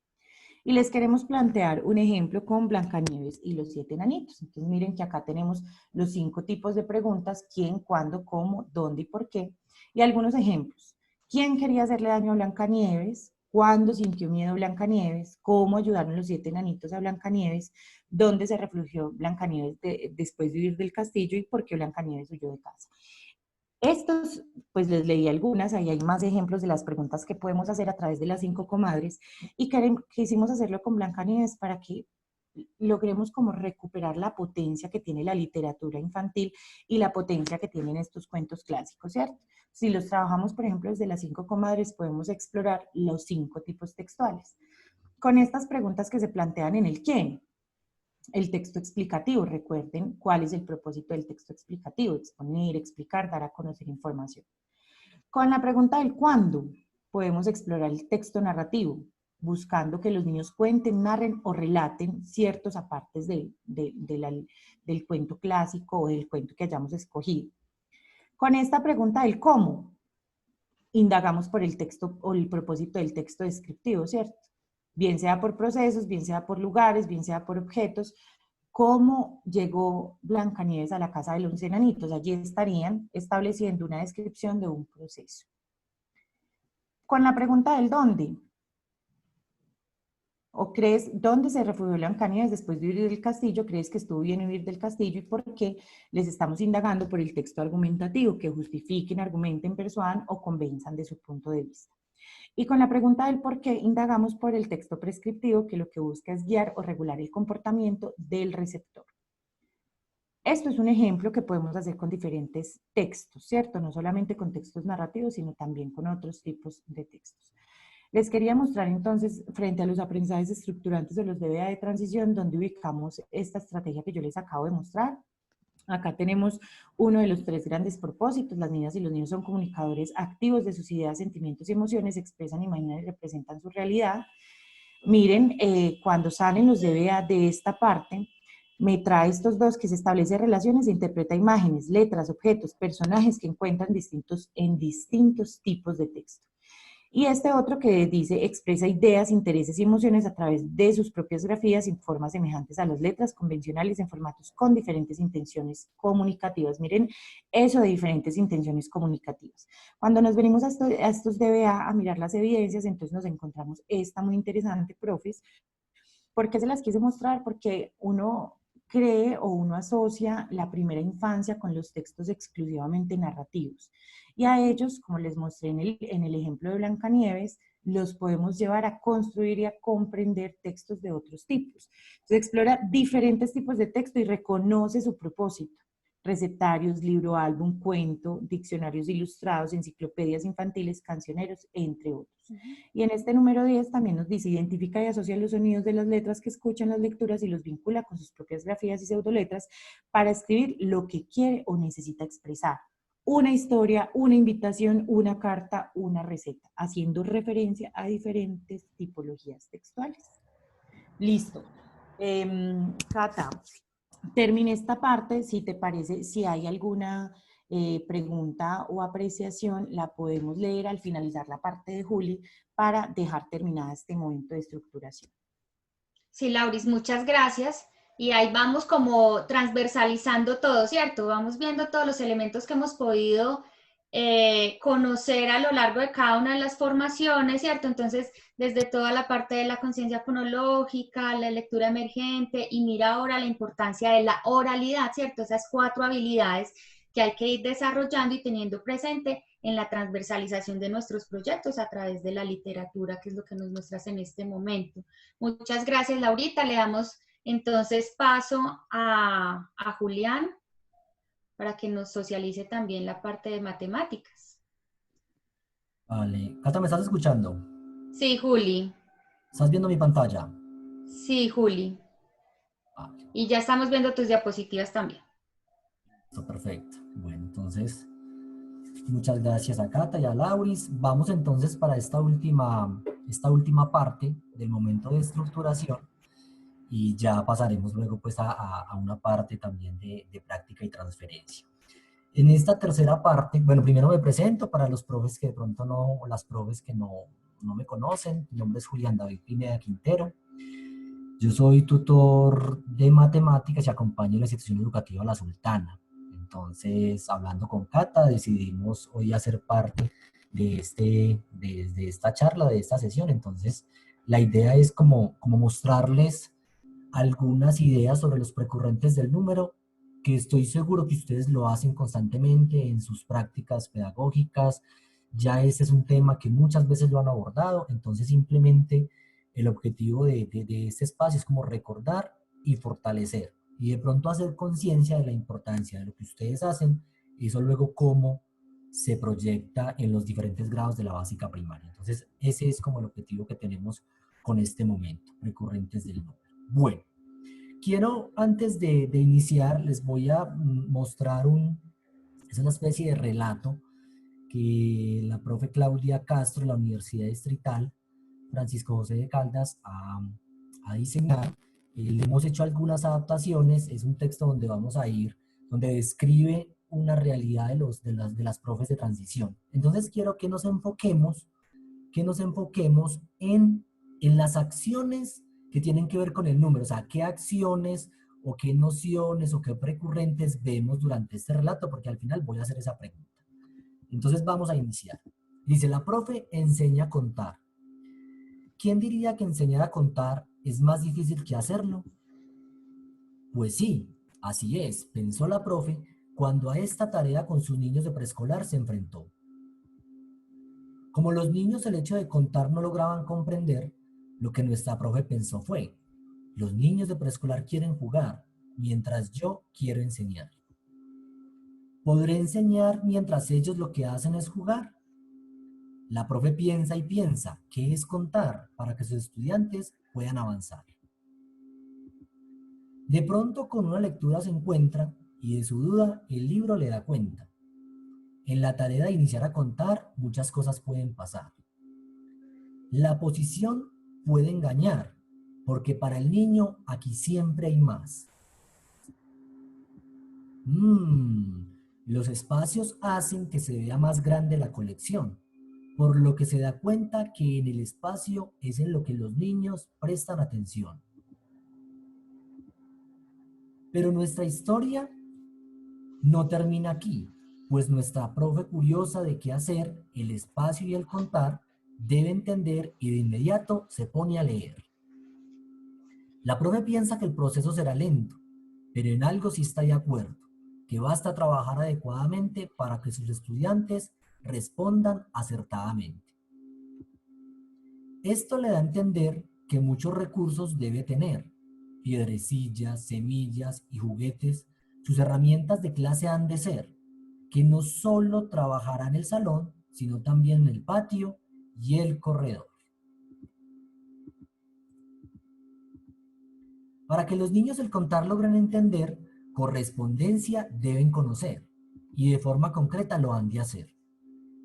Y les queremos plantear un ejemplo con Blancanieves y los 7 enanitos. Entonces miren que acá tenemos los 5 tipos de preguntas: quién, cuándo, cómo, dónde y por qué. Y algunos ejemplos. ¿Quién quería hacerle daño a Blancanieves? ¿Cuándo sintió miedo Blancanieves? ¿Cómo ayudaron los 7 enanitos a Blancanieves? ¿Dónde se refugió Blancanieves después de huir del castillo? ¿Y por qué Blancanieves huyó de casa? Estos, pues les leí algunas, ahí hay más ejemplos de las preguntas que podemos hacer a través de las 5 comadres, y quisimos hacerlo con Blancanieves para que logremos como recuperar la potencia que tiene la literatura infantil y la potencia que tienen estos cuentos clásicos, ¿cierto? Si los trabajamos, por ejemplo, desde las 5 comadres, podemos explorar los 5 tipos textuales. Con estas preguntas que se plantean en el quién. El texto explicativo, recuerden cuál es el propósito del texto explicativo: exponer, explicar, dar a conocer información. Con la pregunta del cuándo, podemos explorar el texto narrativo, buscando que los niños cuenten, narren o relaten ciertos apartes del cuento clásico o del cuento que hayamos escogido. Con esta pregunta del cómo, indagamos por el texto o el propósito del texto descriptivo, ¿cierto? Bien sea por procesos, bien sea por lugares, bien sea por objetos. ¿Cómo llegó Blancanieves a la casa de los enanitos? Allí estarían estableciendo una descripción de un proceso. Con la pregunta del dónde, ¿o crees dónde se refugió Blancanieves después de huir del castillo? ¿Crees que estuvo bien huir del castillo y por qué? Les estamos indagando por el texto argumentativo, que justifiquen, argumenten, persuadan o convenzan de su punto de vista. Y con la pregunta del por qué, indagamos por el texto prescriptivo, que lo que busca es guiar o regular el comportamiento del receptor. Esto es un ejemplo que podemos hacer con diferentes textos, ¿cierto? No solamente con textos narrativos, sino también con otros tipos de textos. Les quería mostrar entonces, frente a los aprendizajes estructurantes de los DBA de transición, donde ubicamos esta estrategia que yo les acabo de mostrar. Acá tenemos uno de los 3 grandes propósitos. Las niñas y los niños son comunicadores activos de sus ideas, sentimientos y emociones, expresan, imaginan y representan su realidad. Miren, cuando salen los DBA de esta parte, me trae estos 2, que se establece relaciones e interpreta imágenes, letras, objetos, personajes que encuentran en distintos tipos de texto. Y este otro que dice, expresa ideas, intereses y emociones a través de sus propias grafías y formas semejantes a las letras convencionales en formatos con diferentes intenciones comunicativas. Miren, eso de diferentes intenciones comunicativas. Cuando nos venimos a estos DBA a mirar las evidencias, entonces nos encontramos esta muy interesante, profes. ¿Por qué se las quise mostrar? Porque uno cree o uno asocia la primera infancia con los textos exclusivamente narrativos. Y a ellos, como les mostré en el ejemplo de Blancanieves, los podemos llevar a construir y a comprender textos de otros tipos. Entonces explora diferentes tipos de texto y reconoce su propósito. Recetarios, libro, álbum, cuento, diccionarios ilustrados, enciclopedias infantiles, cancioneros, entre otros. Y en este número 10 también nos dice, identifica y asocia los sonidos de las letras que escuchan las lecturas y los vincula con sus propias grafías y pseudoletras para escribir lo que quiere o necesita expresar. Una historia, una invitación, una carta, una receta, haciendo referencia a diferentes tipologías textuales. Listo. Cata, terminé esta parte. Si te parece, si hay alguna pregunta o apreciación, la podemos leer al finalizar la parte de Juli para dejar terminada este momento de estructuración. Sí, Lauris, muchas gracias. Y ahí vamos como transversalizando todo, ¿cierto? Vamos viendo todos los elementos que hemos podido conocer a lo largo de cada una de las formaciones, ¿cierto? Entonces, desde toda la parte de la conciencia fonológica, la lectura emergente, y mira ahora la importancia de la oralidad, ¿cierto? Esas 4 habilidades que hay que ir desarrollando y teniendo presente en la transversalización de nuestros proyectos a través de la literatura, que es lo que nos muestras en este momento. Muchas gracias, Laurita. Le damos entonces paso a Julián para que nos socialice también la parte de matemáticas. Vale. Cata, ¿me estás escuchando? Sí, Juli. ¿Estás viendo mi pantalla? Sí, Juli. Vale. Y ya estamos viendo tus diapositivas también. Listo, perfecto. Bueno, entonces, muchas gracias a Cata y a Lauris. Vamos entonces para esta última parte del momento de estructuración y ya pasaremos luego pues a una parte también de práctica y transferencia. En esta tercera parte, bueno, primero me presento para los profes que de pronto no, o las profes que no me conocen. Mi nombre es Julián David Pineda Quintero. Yo soy tutor de matemáticas y acompaño la institución educativa La Sultana. Entonces, hablando con Cata, decidimos hoy hacer parte de esta charla, de esta sesión. Entonces, la idea es como mostrarles algunas ideas sobre los precurrentes del número, que estoy seguro que ustedes lo hacen constantemente en sus prácticas pedagógicas. Ya ese es un tema que muchas veces lo han abordado. Entonces, simplemente el objetivo de este espacio es como recordar y fortalecer, y de pronto hacer conciencia de la importancia de lo que ustedes hacen, y eso luego cómo se proyecta en los diferentes grados de la básica primaria. Entonces, ese es como el objetivo que tenemos con este momento, recurrentes del número. Bueno, quiero, antes de iniciar, les voy a mostrar es una especie de relato que la profe Claudia Castro de la Universidad Distrital Francisco José de Caldas a diseñar. Le hemos hecho algunas adaptaciones. Es un texto donde vamos a ir, donde describe una realidad de las profes de transición. Entonces quiero que nos enfoquemos en las acciones que tienen que ver con el número. O sea, qué acciones o qué nociones o qué precurrentes vemos durante este relato, porque al final voy a hacer esa pregunta. Entonces vamos a iniciar. Dice, la profe enseña a contar. ¿Quién diría que enseñar a contar es más difícil que hacerlo? Pues sí, así es, pensó la profe cuando a esta tarea con sus niños de preescolar se enfrentó. Como los niños el hecho de contar no lograban comprender, lo que nuestra profe pensó fue, los niños de preescolar quieren jugar, mientras yo quiero enseñar. ¿Podré enseñar mientras ellos lo que hacen es jugar? La profe piensa y piensa, ¿qué es contar para que sus estudiantes puedan avanzar? De pronto con una lectura se encuentra y de su duda el libro le da cuenta. En la tarea de iniciar a contar muchas cosas pueden pasar. La posición puede engañar, porque para el niño aquí siempre hay más. Los espacios hacen que se vea más grande la colección. por lo que se da cuenta que en el espacio es en lo que los niños prestan atención. Pero nuestra historia no termina aquí, pues nuestra profe, curiosa de qué hacer, el espacio y el contar, debe entender y de inmediato se pone a leer. La profe piensa que el proceso será lento, pero en algo sí está de acuerdo, que basta trabajar adecuadamente para que sus estudiantes respondan acertadamente. Esto le da a entender que muchos recursos debe tener: piedrecillas, semillas y juguetes. Sus herramientas de clase han de ser que no solo trabajará en el salón, sino también en el patio y el corredor. Para que los niños el contar logren entender, correspondencia deben conocer y de forma concreta lo han de hacer.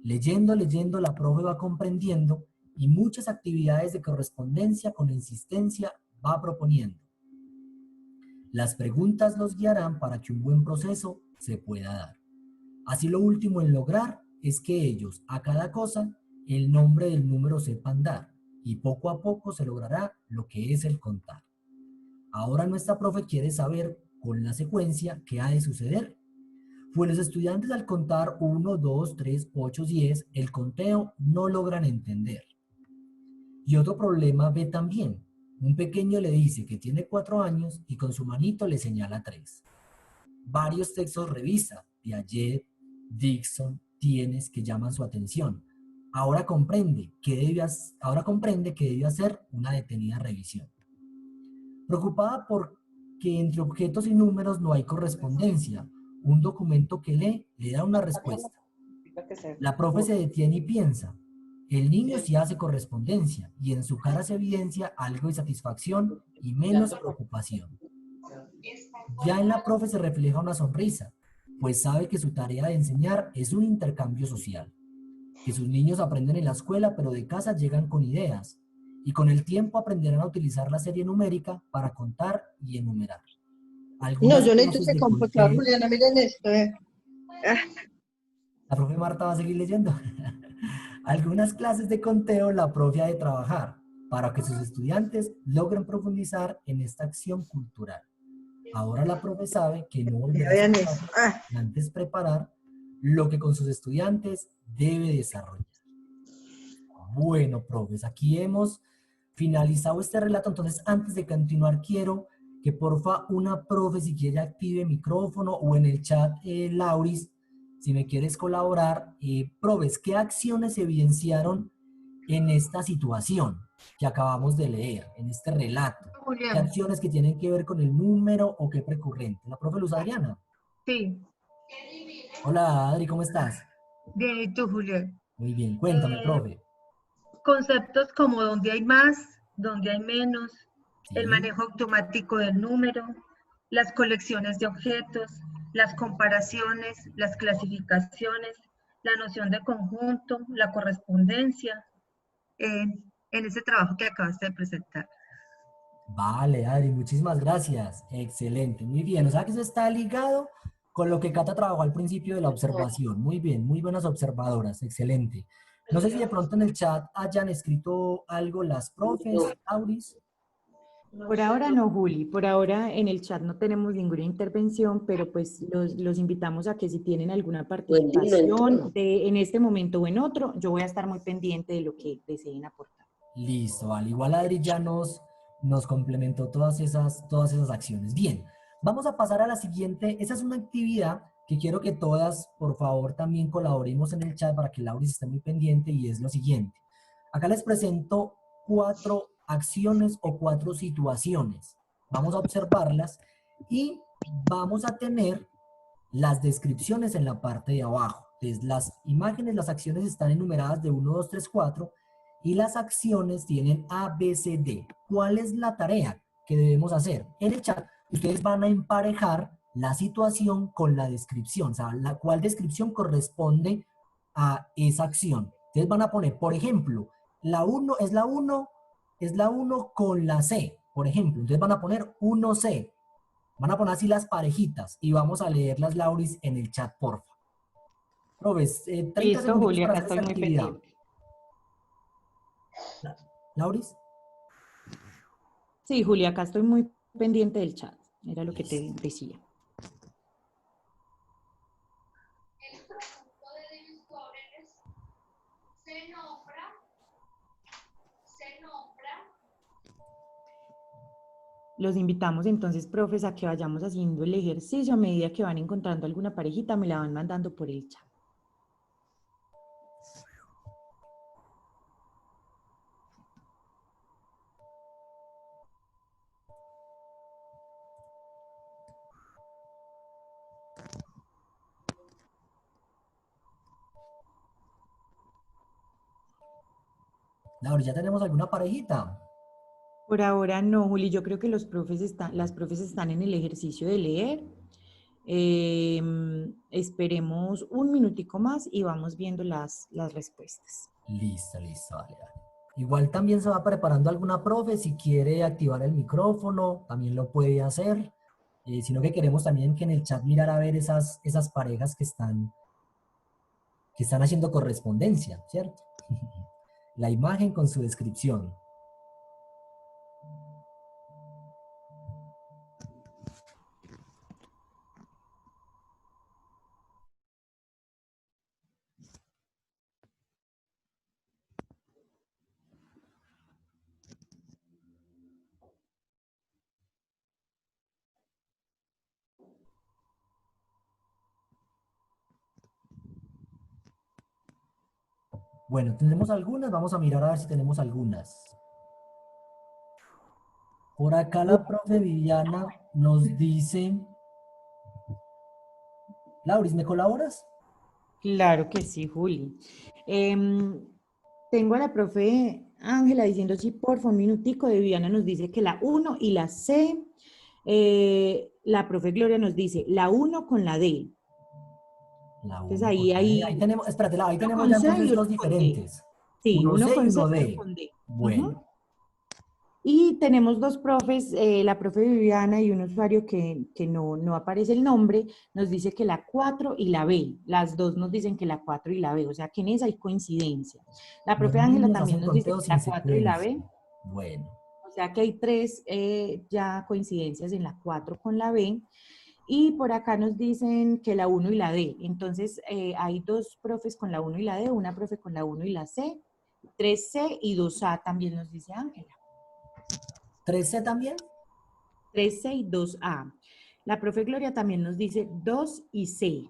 Leyendo, la profe va comprendiendo y muchas actividades de correspondencia con insistencia va proponiendo. Las preguntas los guiarán para que un buen proceso se pueda dar. Así lo último en lograr es que ellos, a cada cosa, el nombre del número sepan dar, y poco a poco se logrará lo que es el contar. Ahora nuestra profe quiere saber, con la secuencia, qué ha de suceder. Pues los estudiantes al contar 1, 2, 3, 8, 10, el conteo no logran entender. Y otro problema ve también. Un pequeño le dice que tiene 4 años y con su manito le señala 3. Varios textos revisa, Piaget, Dixon, Tienes, que llaman su atención. Ahora comprende que debe hacer una detenida revisión. Preocupada porque entre objetos y números no hay correspondencia, un documento que lee le da una respuesta. La profe se detiene y piensa. El niño sí hace correspondencia y en su cara se evidencia algo de satisfacción y menos preocupación. Ya en la profe se refleja una sonrisa, pues sabe que su tarea de enseñar es un intercambio social. Que sus niños aprenden en la escuela, pero de casa llegan con ideas. Y con el tiempo aprenderán a utilizar la serie numérica para contar y enumerar. No, yo necesito ese computador, Juliana, miren esto. La profe Marta va a seguir leyendo. Algunas clases de conteo la profe ha de trabajar para que sus estudiantes logren profundizar en esta acción cultural. Ahora la profe sabe que no volverá a antes preparar lo que con sus estudiantes debe desarrollar. Bueno, profes, aquí hemos finalizado este relato. Entonces, antes de continuar, quiero que porfa una profe, si quiere, active micrófono, o en el chat, Lauris, si me quieres colaborar. Profes, ¿qué acciones se evidenciaron en esta situación que acabamos de leer, en este relato? ¿Qué acciones que tienen que ver con el número o qué precurrente? La profe Luz Adriana. Sí. Hola, Adri, ¿cómo estás? Bien, ¿y tú, Julián? Muy bien, cuéntame, profe. Conceptos como donde hay más, donde hay menos, Sí. el manejo automático del número, las colecciones de objetos, las comparaciones, las clasificaciones, la noción de conjunto, la correspondencia, en ese trabajo que acabaste de presentar. Vale, Adri, muchísimas gracias. Excelente, muy bien. O sea que eso está ligado con lo que Cata trabajó al principio de la observación. Muy bien, muy buenas observadoras, excelente. No sé si de pronto en el chat hayan escrito algo las profes, Auris. Por ahora no, Juli. Por ahora en el chat no tenemos ninguna intervención, pero pues los invitamos a que si tienen alguna participación en este momento o en otro, yo voy a estar muy pendiente de lo que deseen aportar. Listo, vale. Igual Adri ya nos complementó todas esas acciones. Bien, vamos a pasar a la siguiente. Esa es una actividad que quiero que todas, por favor, también colaboremos en el chat para que Lauris esté muy pendiente, y es lo siguiente. Acá les presento 4 acciones o 4 situaciones. Vamos a observarlas y vamos a tener las descripciones en la parte de abajo. Entonces, las imágenes, las acciones están enumeradas de 1, 2, 3, 4 y las acciones tienen A, B, C, D. ¿Cuál es la tarea que debemos hacer? En el chat, ustedes van a emparejar la situación con la descripción, o sea, cuál descripción corresponde a esa acción. Entonces van a poner, por ejemplo, la 1 es la 1 con la C, por ejemplo. Entonces van a poner 1C. Van a poner así las parejitas y vamos a leerlas, Lauris, en el chat, porfa. Profes, 30 Listo, segundos Julia, para acá hacer estoy esta muy actividad. pendiente. ¿Lauris? Sí, Julia, acá estoy muy pendiente del chat. Era lo que te decía. El conjunto de divisores se nombra Los invitamos entonces, profes, a que vayamos haciendo el ejercicio. A medida que van encontrando alguna parejita, me la van mandando por el chat. Laura, ¿ya tenemos alguna parejita? Por ahora no, Juli. Yo creo que las profes están en el ejercicio de leer. Esperemos un minutico más y vamos viendo las respuestas. Listo, vale. Igual también se va preparando alguna profe, si quiere activar el micrófono, también lo puede hacer. Sino que queremos también que en el chat mirar a ver esas parejas que están haciendo correspondencia, ¿cierto? La imagen con su descripción. Bueno, tenemos algunas, vamos a mirar a ver si tenemos algunas. Por acá la profe Viviana nos dice... Lauris, ¿me colaboras? Claro que sí, Juli. Tengo a la profe Ángela diciendo, sí, por favor, un minutico. De Viviana nos dice que la 1 y la C. La profe Gloria nos dice la 1 con la D. Entonces ahí tenemos, espérate, ahí tenemos ya entonces dos diferentes. Sí, uno con C y uno otro con D. Bueno. Y tenemos dos profes, la profe Viviana y un usuario que no aparece el nombre, nos dice que la 4 y la B. Las dos nos dicen que la 4 y la B, o sea que en esa hay coincidencia. La profe Ángela también nos dice que la 4 y la B. Bueno. O sea que hay tres ya coincidencias en la 4 con la B. Y por acá nos dicen que la 1 y la D. Entonces hay dos profes con la 1 y la D, una profe con la 1 y la C, 3C y 2A también nos dice Ángela. ¿3C también? 3C y 2A. La profe Gloria también nos dice 2 y C.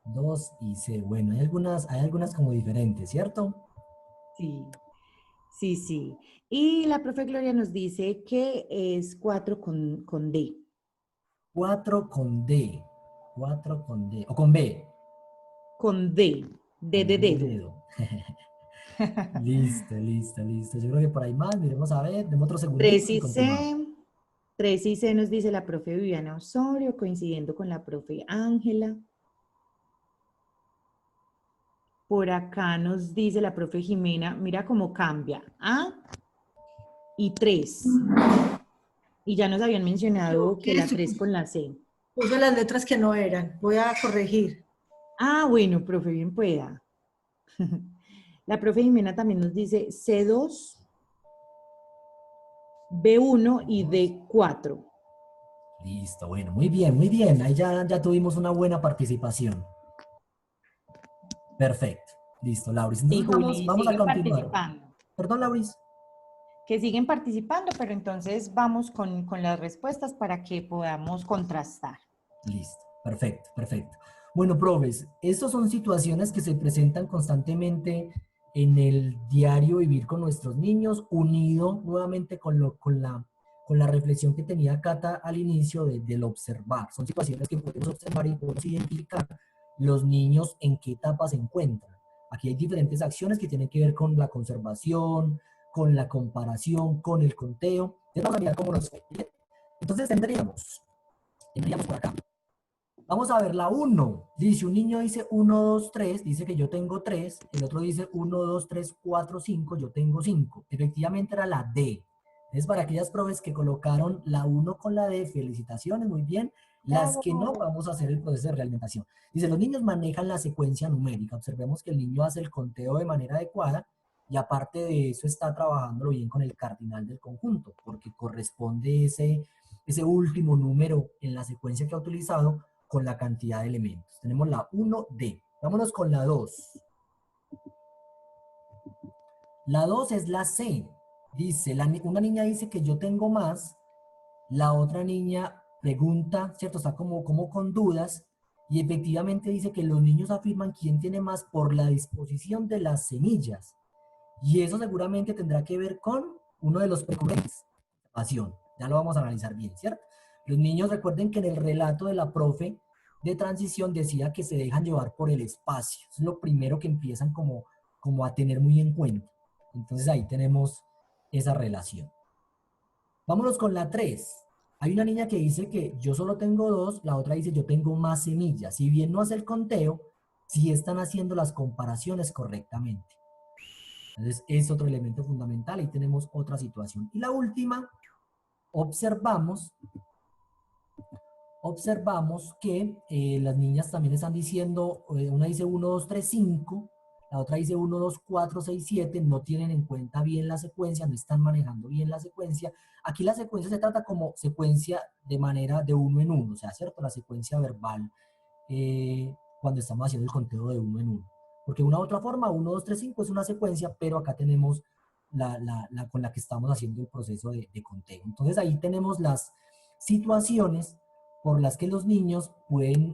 2 y C. Bueno, hay algunas como diferentes, ¿cierto? Sí. Y la profe Gloria nos dice que es 4 con D. 4 con D. 4 con D. ¿O con B? Con D. D de dedo. Listo. Yo creo que por ahí más, miremos a ver, demos otro segundito. 3 y C nos dice la profe Viviana Osorio, coincidiendo con la profe Ángela. Por acá nos dice la profe Jimena, mira cómo cambia. A y 3. Y ya nos habían mencionado que la 3 con la C. Puse las letras que no eran. Voy a corregir. Ah, bueno, profe, bien pueda. La profe Jimena también nos dice C2, B1 y D4. Listo, bueno, muy bien. Ahí ya tuvimos una buena participación. Perfecto. Listo, Lauris. Entonces vamos a continuar. Perdón, Lauris. Que siguen participando, pero entonces vamos con las respuestas para que podamos contrastar. Listo, perfecto. Bueno, profes, estas son situaciones que se presentan constantemente en el diario vivir con nuestros niños, unido nuevamente con la reflexión que tenía Cata al inicio del observar. Son situaciones que podemos observar y podemos identificar los niños en qué etapa se encuentran. Aquí hay diferentes acciones que tienen que ver con la conservación, con la comparación, con el conteo. Entonces vamos a mirar cómo nos fue. Entonces tendríamos por acá. Vamos a ver la 1. Dice, un niño dice 1, 2, 3, dice que yo tengo 3, el otro dice 1, 2, 3, 4, 5, yo tengo 5. Efectivamente era la D. Entonces, para aquellas profes que colocaron la 1 con la D, felicitaciones, muy bien. Las que no, vamos a hacer el proceso de realimentación. Dice, los niños manejan la secuencia numérica. Observemos que el niño hace el conteo de manera adecuada y aparte de eso está trabajándolo bien con el cardinal del conjunto, porque corresponde ese último número en la secuencia que ha utilizado con la cantidad de elementos. Tenemos la 1D. Vámonos con la 2. La 2 es la C. Dice, una niña dice que yo tengo más, la otra niña pregunta, ¿cierto? Está como con dudas, y efectivamente dice que los niños afirman quién tiene más por la disposición de las semillas. Y eso seguramente tendrá que ver con uno de los precurrentes, pasión. Ya lo vamos a analizar bien, ¿cierto? Los niños recuerden que en el relato de la profe de transición decía que se dejan llevar por el espacio. Es lo primero que empiezan como a tener muy en cuenta. Entonces ahí tenemos esa relación. Vámonos con la 3. Hay una niña que dice que yo solo tengo 2, la otra dice yo tengo más semillas. Si bien no hace el conteo, sí están haciendo las comparaciones correctamente. Entonces es otro elemento fundamental. Ahí tenemos otra situación. Y la última, observamos que las niñas también están diciendo, una dice 1, 2, 3, 5, la otra dice 1, 2, 4, 6, 7, no tienen en cuenta bien la secuencia, no están manejando bien la secuencia. Aquí la secuencia se trata como secuencia de manera de uno en uno, o sea, ¿cierto? La secuencia verbal cuando estamos haciendo el conteo de uno en uno. Porque de una u otra forma, 1, 2, 3, 5 es una secuencia, pero acá tenemos la con la que estamos haciendo el proceso de conteo. Entonces ahí tenemos las situaciones por las que los niños pueden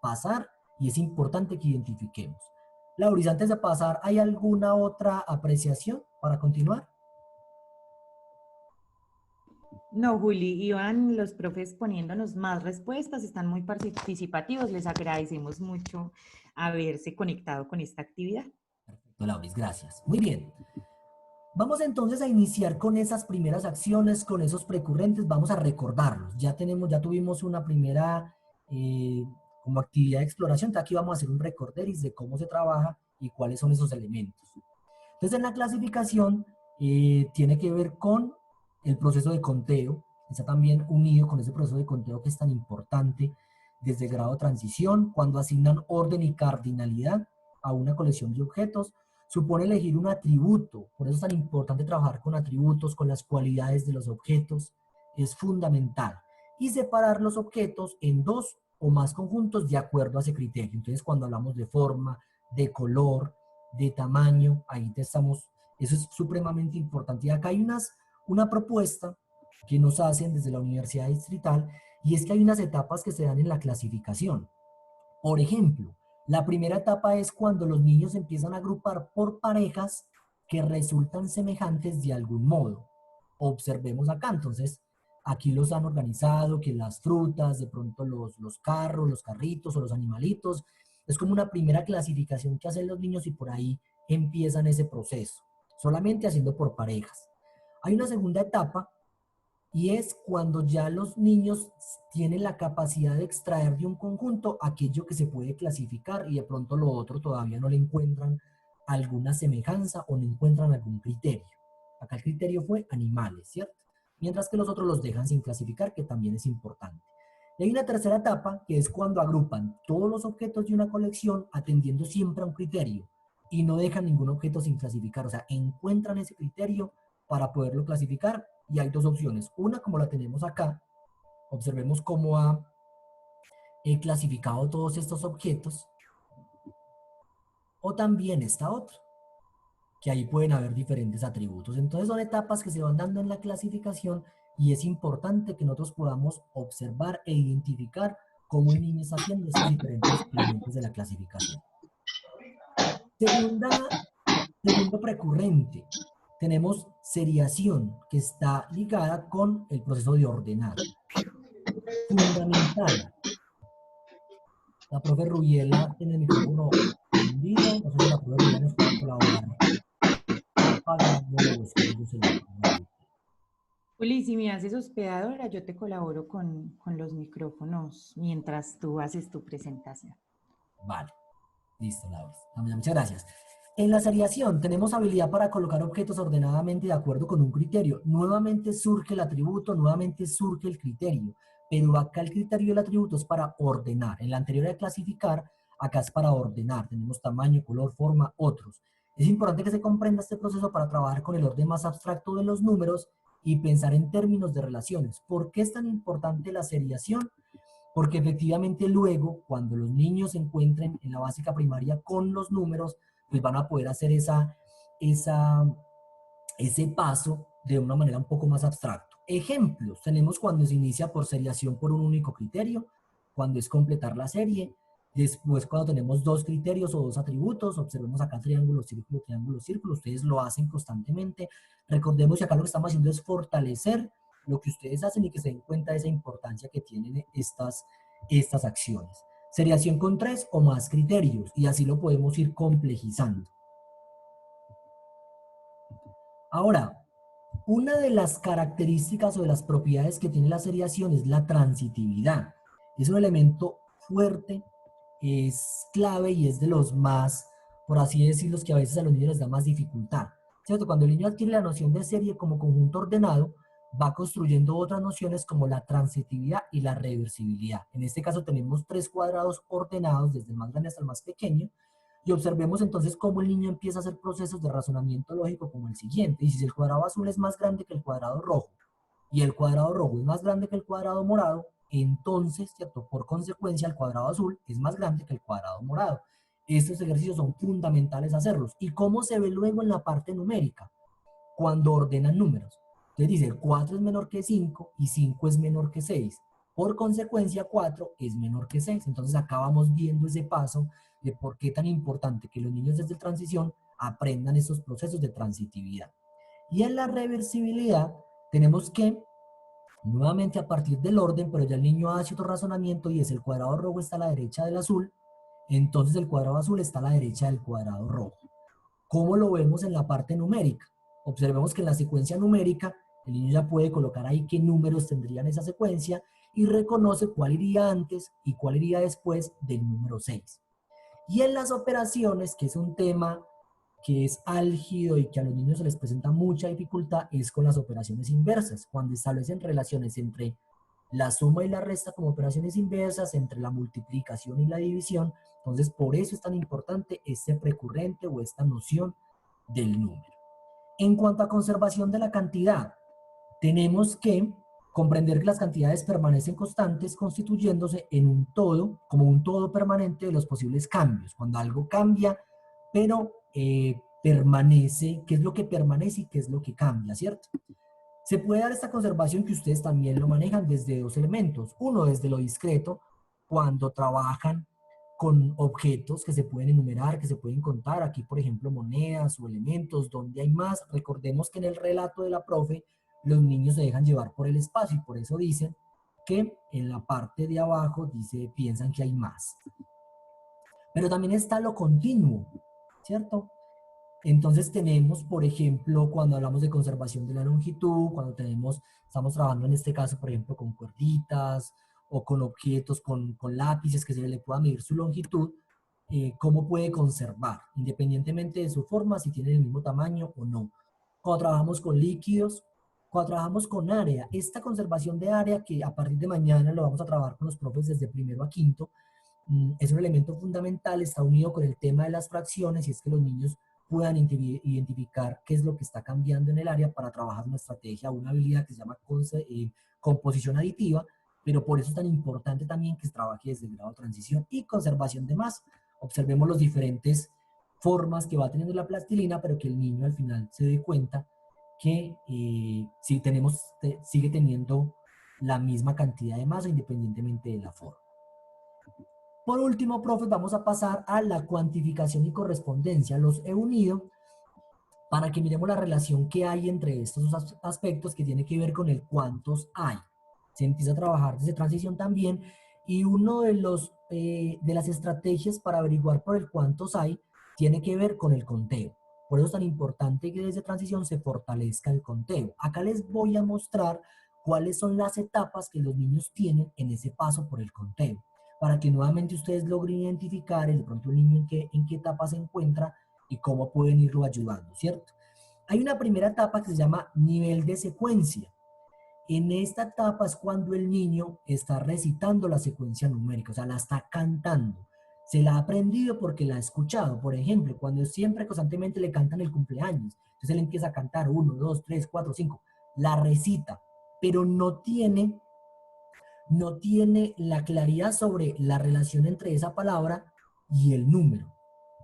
pasar y es importante que identifiquemos. Lauris, antes de pasar, ¿hay alguna otra apreciación para continuar? No, Juli, iban los profes poniéndonos más respuestas, están muy participativos, les agradecemos mucho haberse conectado con esta actividad. Perfecto, Lauris, gracias. Muy bien. Vamos entonces a iniciar con esas primeras acciones, con esos precurrentes, vamos a recordarlos. Ya tuvimos una primera como actividad de exploración, entonces aquí vamos a hacer un recorderis de cómo se trabaja y cuáles son esos elementos. Entonces en la clasificación tiene que ver con el proceso de conteo, está también unido con ese proceso de conteo que es tan importante desde grado de transición, cuando asignan orden y cardinalidad a una colección de objetos, supone elegir un atributo, por eso es tan importante trabajar con atributos, con las cualidades de los objetos, es fundamental. Y separar los objetos en 2 o más conjuntos de acuerdo a ese criterio. Entonces cuando hablamos de forma, de color, de tamaño, ahí estamos, eso es supremamente importante. Y acá hay una propuesta que nos hacen desde la Universidad Distrital, y es que hay unas etapas que se dan en la clasificación. Por ejemplo, la primera etapa es cuando los niños empiezan a agrupar por parejas que resultan semejantes de algún modo. Observemos acá, entonces, aquí los han organizado, que las frutas, de pronto los carros, los carritos o los animalitos. Es como una primera clasificación que hacen los niños y por ahí empiezan ese proceso, solamente haciendo por parejas. Hay una segunda etapa y es cuando ya los niños tienen la capacidad de extraer de un conjunto aquello que se puede clasificar y de pronto lo otro todavía no le encuentran alguna semejanza o no encuentran algún criterio. Acá el criterio fue animales, ¿cierto? Mientras que los otros los dejan sin clasificar, que también es importante. Y hay una tercera etapa que es cuando agrupan todos los objetos de una colección atendiendo siempre a un criterio y no dejan ningún objeto sin clasificar, o sea, encuentran ese criterio para poderlo clasificar. Y hay 2 opciones. Una, como la tenemos acá, observemos cómo ha clasificado todos estos objetos. O también esta otra, que ahí pueden haber diferentes atributos. Entonces son etapas que se van dando en la clasificación y es importante que nosotros podamos observar e identificar cómo el niño está haciendo esos diferentes elementos de la clasificación. Segundo precurrente. Tenemos seriación, que está ligada con el proceso de ordenar. Fundamental. La profe Rubiela tiene el micrófono prendido, no sé si la profe Rubiela nos puede colaborar. Juli, si me haces hospedadora, yo te colaboro con los micrófonos mientras tú haces tu presentación. Vale, listo, Laura. Muchas gracias. En la seriación tenemos habilidad para colocar objetos ordenadamente de acuerdo con un criterio. Nuevamente surge el atributo, nuevamente surge el criterio, pero acá el criterio y el atributo es para ordenar. En la anterior de clasificar, acá es para ordenar. Tenemos tamaño, color, forma, otros. Es importante que se comprenda este proceso para trabajar con el orden más abstracto de los números y pensar en términos de relaciones. ¿Por qué es tan importante la seriación? Porque efectivamente luego, cuando los niños se encuentren en la básica primaria con los números, pues van a poder hacer ese paso de una manera un poco más abstracto. Ejemplos, tenemos cuando se inicia por seriación por un único criterio, cuando es completar la serie, después cuando tenemos dos criterios o dos atributos, observemos acá triángulo, círculo, ustedes lo hacen constantemente. Recordemos que acá lo que estamos haciendo es fortalecer lo que ustedes hacen y que se den cuenta de esa importancia que tienen estas acciones. Seriación con 3 o más criterios, y así lo podemos ir complejizando. Ahora, una de las características o de las propiedades que tiene la seriación es la transitividad. Es un elemento fuerte, es clave y es de los más, por así decirlo, que a veces a los niños les da más dificultad. ¿Cierto? Cuando el niño adquiere la noción de serie como conjunto ordenado, va construyendo otras nociones como la transitividad y la reversibilidad. En este caso tenemos 3 cuadrados ordenados desde el más grande hasta el más pequeño, y observemos entonces cómo el niño empieza a hacer procesos de razonamiento lógico como el siguiente. Y si el cuadrado azul es más grande que el cuadrado rojo, y el cuadrado rojo es más grande que el cuadrado morado, entonces, ¿cierto? Por consecuencia, el cuadrado azul es más grande que el cuadrado morado. Estos ejercicios son fundamentales hacerlos. ¿Y cómo se ve luego en la parte numérica? Cuando ordenan números. Entonces dice, 4 es menor que 5 y 5 es menor que 6. Por consecuencia, 4 es menor que 6. Entonces acá vamos viendo ese paso de por qué es tan importante que los niños desde transición aprendan estos procesos de transitividad. Y en la reversibilidad tenemos que, nuevamente a partir del orden, pero ya el niño hace otro razonamiento y es el cuadrado rojo está a la derecha del azul, entonces el cuadrado azul está a la derecha del cuadrado rojo. ¿Cómo lo vemos en la parte numérica? Observemos que en la secuencia numérica el niño ya puede colocar ahí qué números tendrían esa secuencia y reconoce cuál iría antes y cuál iría después del número 6. Y en las operaciones, que es un tema que es álgido y que a los niños se les presenta mucha dificultad, es con las operaciones inversas, cuando establecen relaciones entre la suma y la resta como operaciones inversas, entre la multiplicación y la división. Entonces, por eso es tan importante este precurrente o esta noción del número. En cuanto a conservación de la cantidad, tenemos que comprender que las cantidades permanecen constantes constituyéndose en un todo, como un todo permanente de los posibles cambios. Cuando algo cambia, pero permanece, ¿qué es lo que permanece y qué es lo que cambia, cierto? Se puede dar esta conservación que ustedes también lo manejan desde 2 elementos. Uno, desde lo discreto, cuando trabajan con objetos que se pueden enumerar, que se pueden contar. Aquí, por ejemplo, monedas o elementos, donde hay más. Recordemos que en el relato de la profe, los niños se dejan llevar por el espacio y por eso dicen que en la parte de abajo piensan que hay más. Pero también está lo continuo, ¿cierto? Entonces tenemos, por ejemplo, cuando hablamos de conservación de la longitud, cuando estamos trabajando en este caso, por ejemplo, con cuerditas o con objetos, con lápices que se le pueda medir su longitud, cómo puede conservar, independientemente de su forma, si tiene el mismo tamaño o no. Cuando trabajamos con líquidos, cuando trabajamos con área, esta conservación de área que a partir de mañana lo vamos a trabajar con los profes desde primero a quinto, es un elemento fundamental, está unido con el tema de las fracciones y es que los niños puedan identificar qué es lo que está cambiando en el área para trabajar una estrategia, una habilidad que se llama composición aditiva, pero por eso es tan importante también que se trabaje desde el grado de transición y conservación de masa. Observemos las diferentes formas que va teniendo la plastilina, pero que el niño al final se dé cuenta que sigue teniendo la misma cantidad de masa independientemente de la forma. Por último, profes, vamos a pasar a la cuantificación y correspondencia. Los he unido para que miremos la relación que hay entre estos aspectos que tiene que ver con el cuántos hay. Se empieza a trabajar desde transición también y uno de las estrategias para averiguar por el cuántos hay tiene que ver con el conteo. Por eso es tan importante que desde transición se fortalezca el conteo. Acá les voy a mostrar cuáles son las etapas que los niños tienen en ese paso por el conteo, para que nuevamente ustedes logren identificar de pronto el niño en qué etapa se encuentra y cómo pueden irlo ayudando, ¿cierto? Hay una primera etapa que se llama nivel de secuencia. En esta etapa es cuando el niño está recitando la secuencia numérica, o sea, la está cantando. Se la ha aprendido porque la ha escuchado. Por ejemplo, cuando siempre constantemente le cantan el cumpleaños, entonces él empieza a cantar 1, 2, 3, 4, 5, la recita, pero no tiene la claridad sobre la relación entre esa palabra y el número.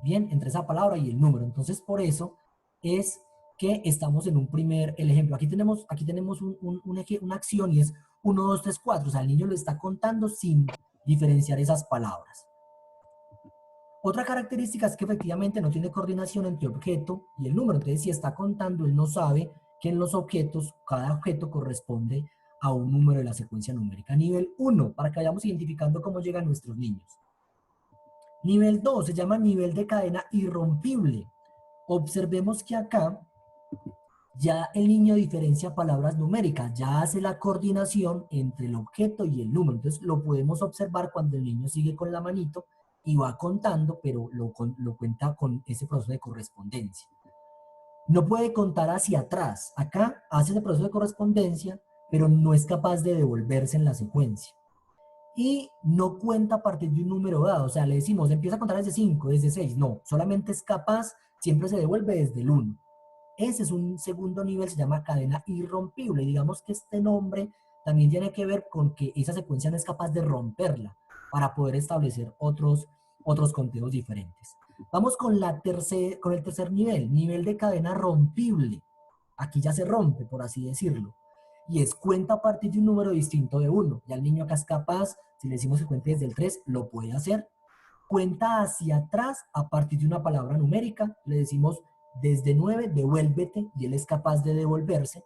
Bien, entre esa palabra y el número. Entonces, por eso es que estamos en el ejemplo. Aquí tenemos una acción y es 1, 2, 3, 4. O sea, el niño lo está contando sin diferenciar esas palabras. Otra característica es que efectivamente no tiene coordinación entre objeto y el número. Entonces, si está contando, él no sabe que en los objetos, cada objeto corresponde a un número de la secuencia numérica. Nivel 1, para que vayamos identificando cómo llegan nuestros niños. Nivel 2 se llama nivel de cadena irrompible. Observemos que acá ya el niño diferencia palabras numéricas, ya hace la coordinación entre el objeto y el número. Entonces lo podemos observar cuando el niño sigue con la manito y va contando, pero lo cuenta con ese proceso de correspondencia. No puede contar hacia atrás. Acá hace ese proceso de correspondencia, pero no es capaz de devolverse en la secuencia. Y no cuenta a partir de un número dado. O sea, le decimos, empieza a contar desde 5, desde 6. No, solamente es capaz, siempre se devuelve desde el 1. Ese es un segundo nivel, se llama cadena irrompible. Digamos que este nombre también tiene que ver con que esa secuencia no es capaz de romperla para poder establecer otros conteos diferentes. Vamos con el tercer nivel de cadena rompible. Aquí ya se rompe, por así decirlo. Y es cuenta a partir de un número distinto de 1. Ya el niño acá es capaz, si le decimos que cuente desde el 3, lo puede hacer. Cuenta hacia atrás a partir de una palabra numérica. Le decimos desde 9, devuélvete, y él es capaz de devolverse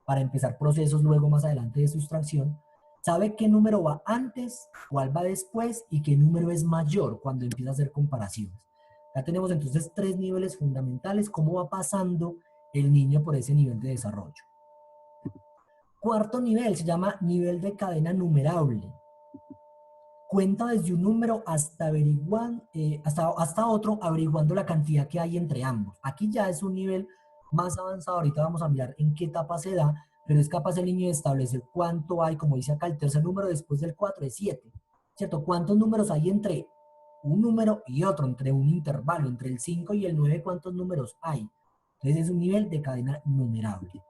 para empezar procesos luego más adelante de sustracción. Sabe qué número va antes, cuál va después y qué número es mayor cuando empieza a hacer comparaciones. Ya tenemos entonces 3 niveles fundamentales, cómo va pasando el niño por ese nivel de desarrollo. Cuarto nivel se llama nivel de cadena numerable. Cuenta desde un número hasta otro, averiguando la cantidad que hay entre ambos. Aquí ya es un nivel más avanzado, ahorita vamos a mirar en qué etapa se da, pero es capaz el niño de establecer cuánto hay, como dice acá, el tercer número después del 4 es 7, ¿cierto? ¿Cuántos números hay entre un número y otro, entre un intervalo, entre el 5 y el 9, cuántos números hay? Entonces es un nivel de cadena numerable.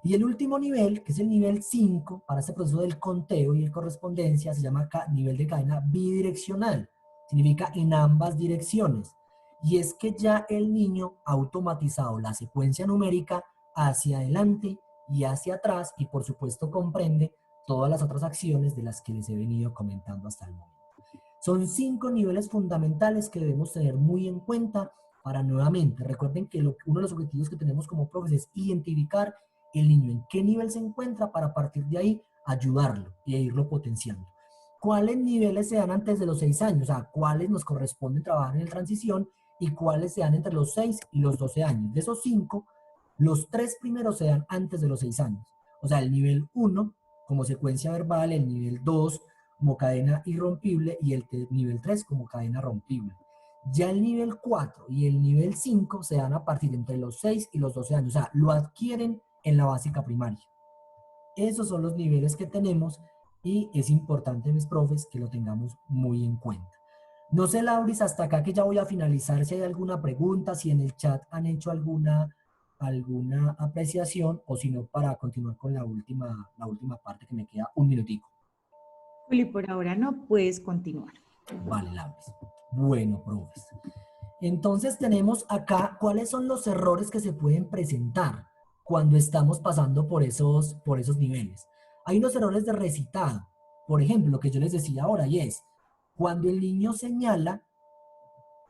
Y el último nivel, que es el nivel 5, para este proceso del conteo y de correspondencia, se llama nivel de cadena bidireccional. Significa en ambas direcciones. Y es que ya el niño ha automatizado la secuencia numérica hacia adelante y hacia atrás, y por supuesto comprende todas las otras acciones de las que les he venido comentando hasta el momento. Son 5 niveles fundamentales que debemos tener muy en cuenta para nuevamente, recuerden que uno de los objetivos que tenemos como profes es identificar el niño en qué nivel se encuentra para a partir de ahí ayudarlo y irlo potenciando. ¿Cuáles niveles se dan antes de los 6 años? O sea, ¿cuáles nos corresponde trabajar en el transición y cuáles se dan entre los 6 y los 12 años? De esos 5, los 3 primeros se dan antes de los 6 años. O sea, el nivel 1 como secuencia verbal, el nivel 2 como cadena irrompible y el nivel 3 como cadena rompible. Ya el nivel 4 y el nivel 5 se dan a partir de entre los 6 y los 12 años. O sea, lo adquieren en la básica primaria. Esos son los niveles que tenemos y es importante, mis profes, que lo tengamos muy en cuenta. No sé, Lauris, hasta acá que ya voy a finalizar, si hay alguna pregunta, si en el chat han hecho alguna apreciación, o si no, para continuar con la última parte que me queda un minutico. Juli, por ahora no, puedes continuar. Vale, Lauris. Bueno, profes. Entonces tenemos acá cuáles son los errores que se pueden presentar cuando estamos pasando por esos niveles. Hay unos errores de recitado. Por ejemplo, lo que yo les decía ahora, y es cuando el niño señala,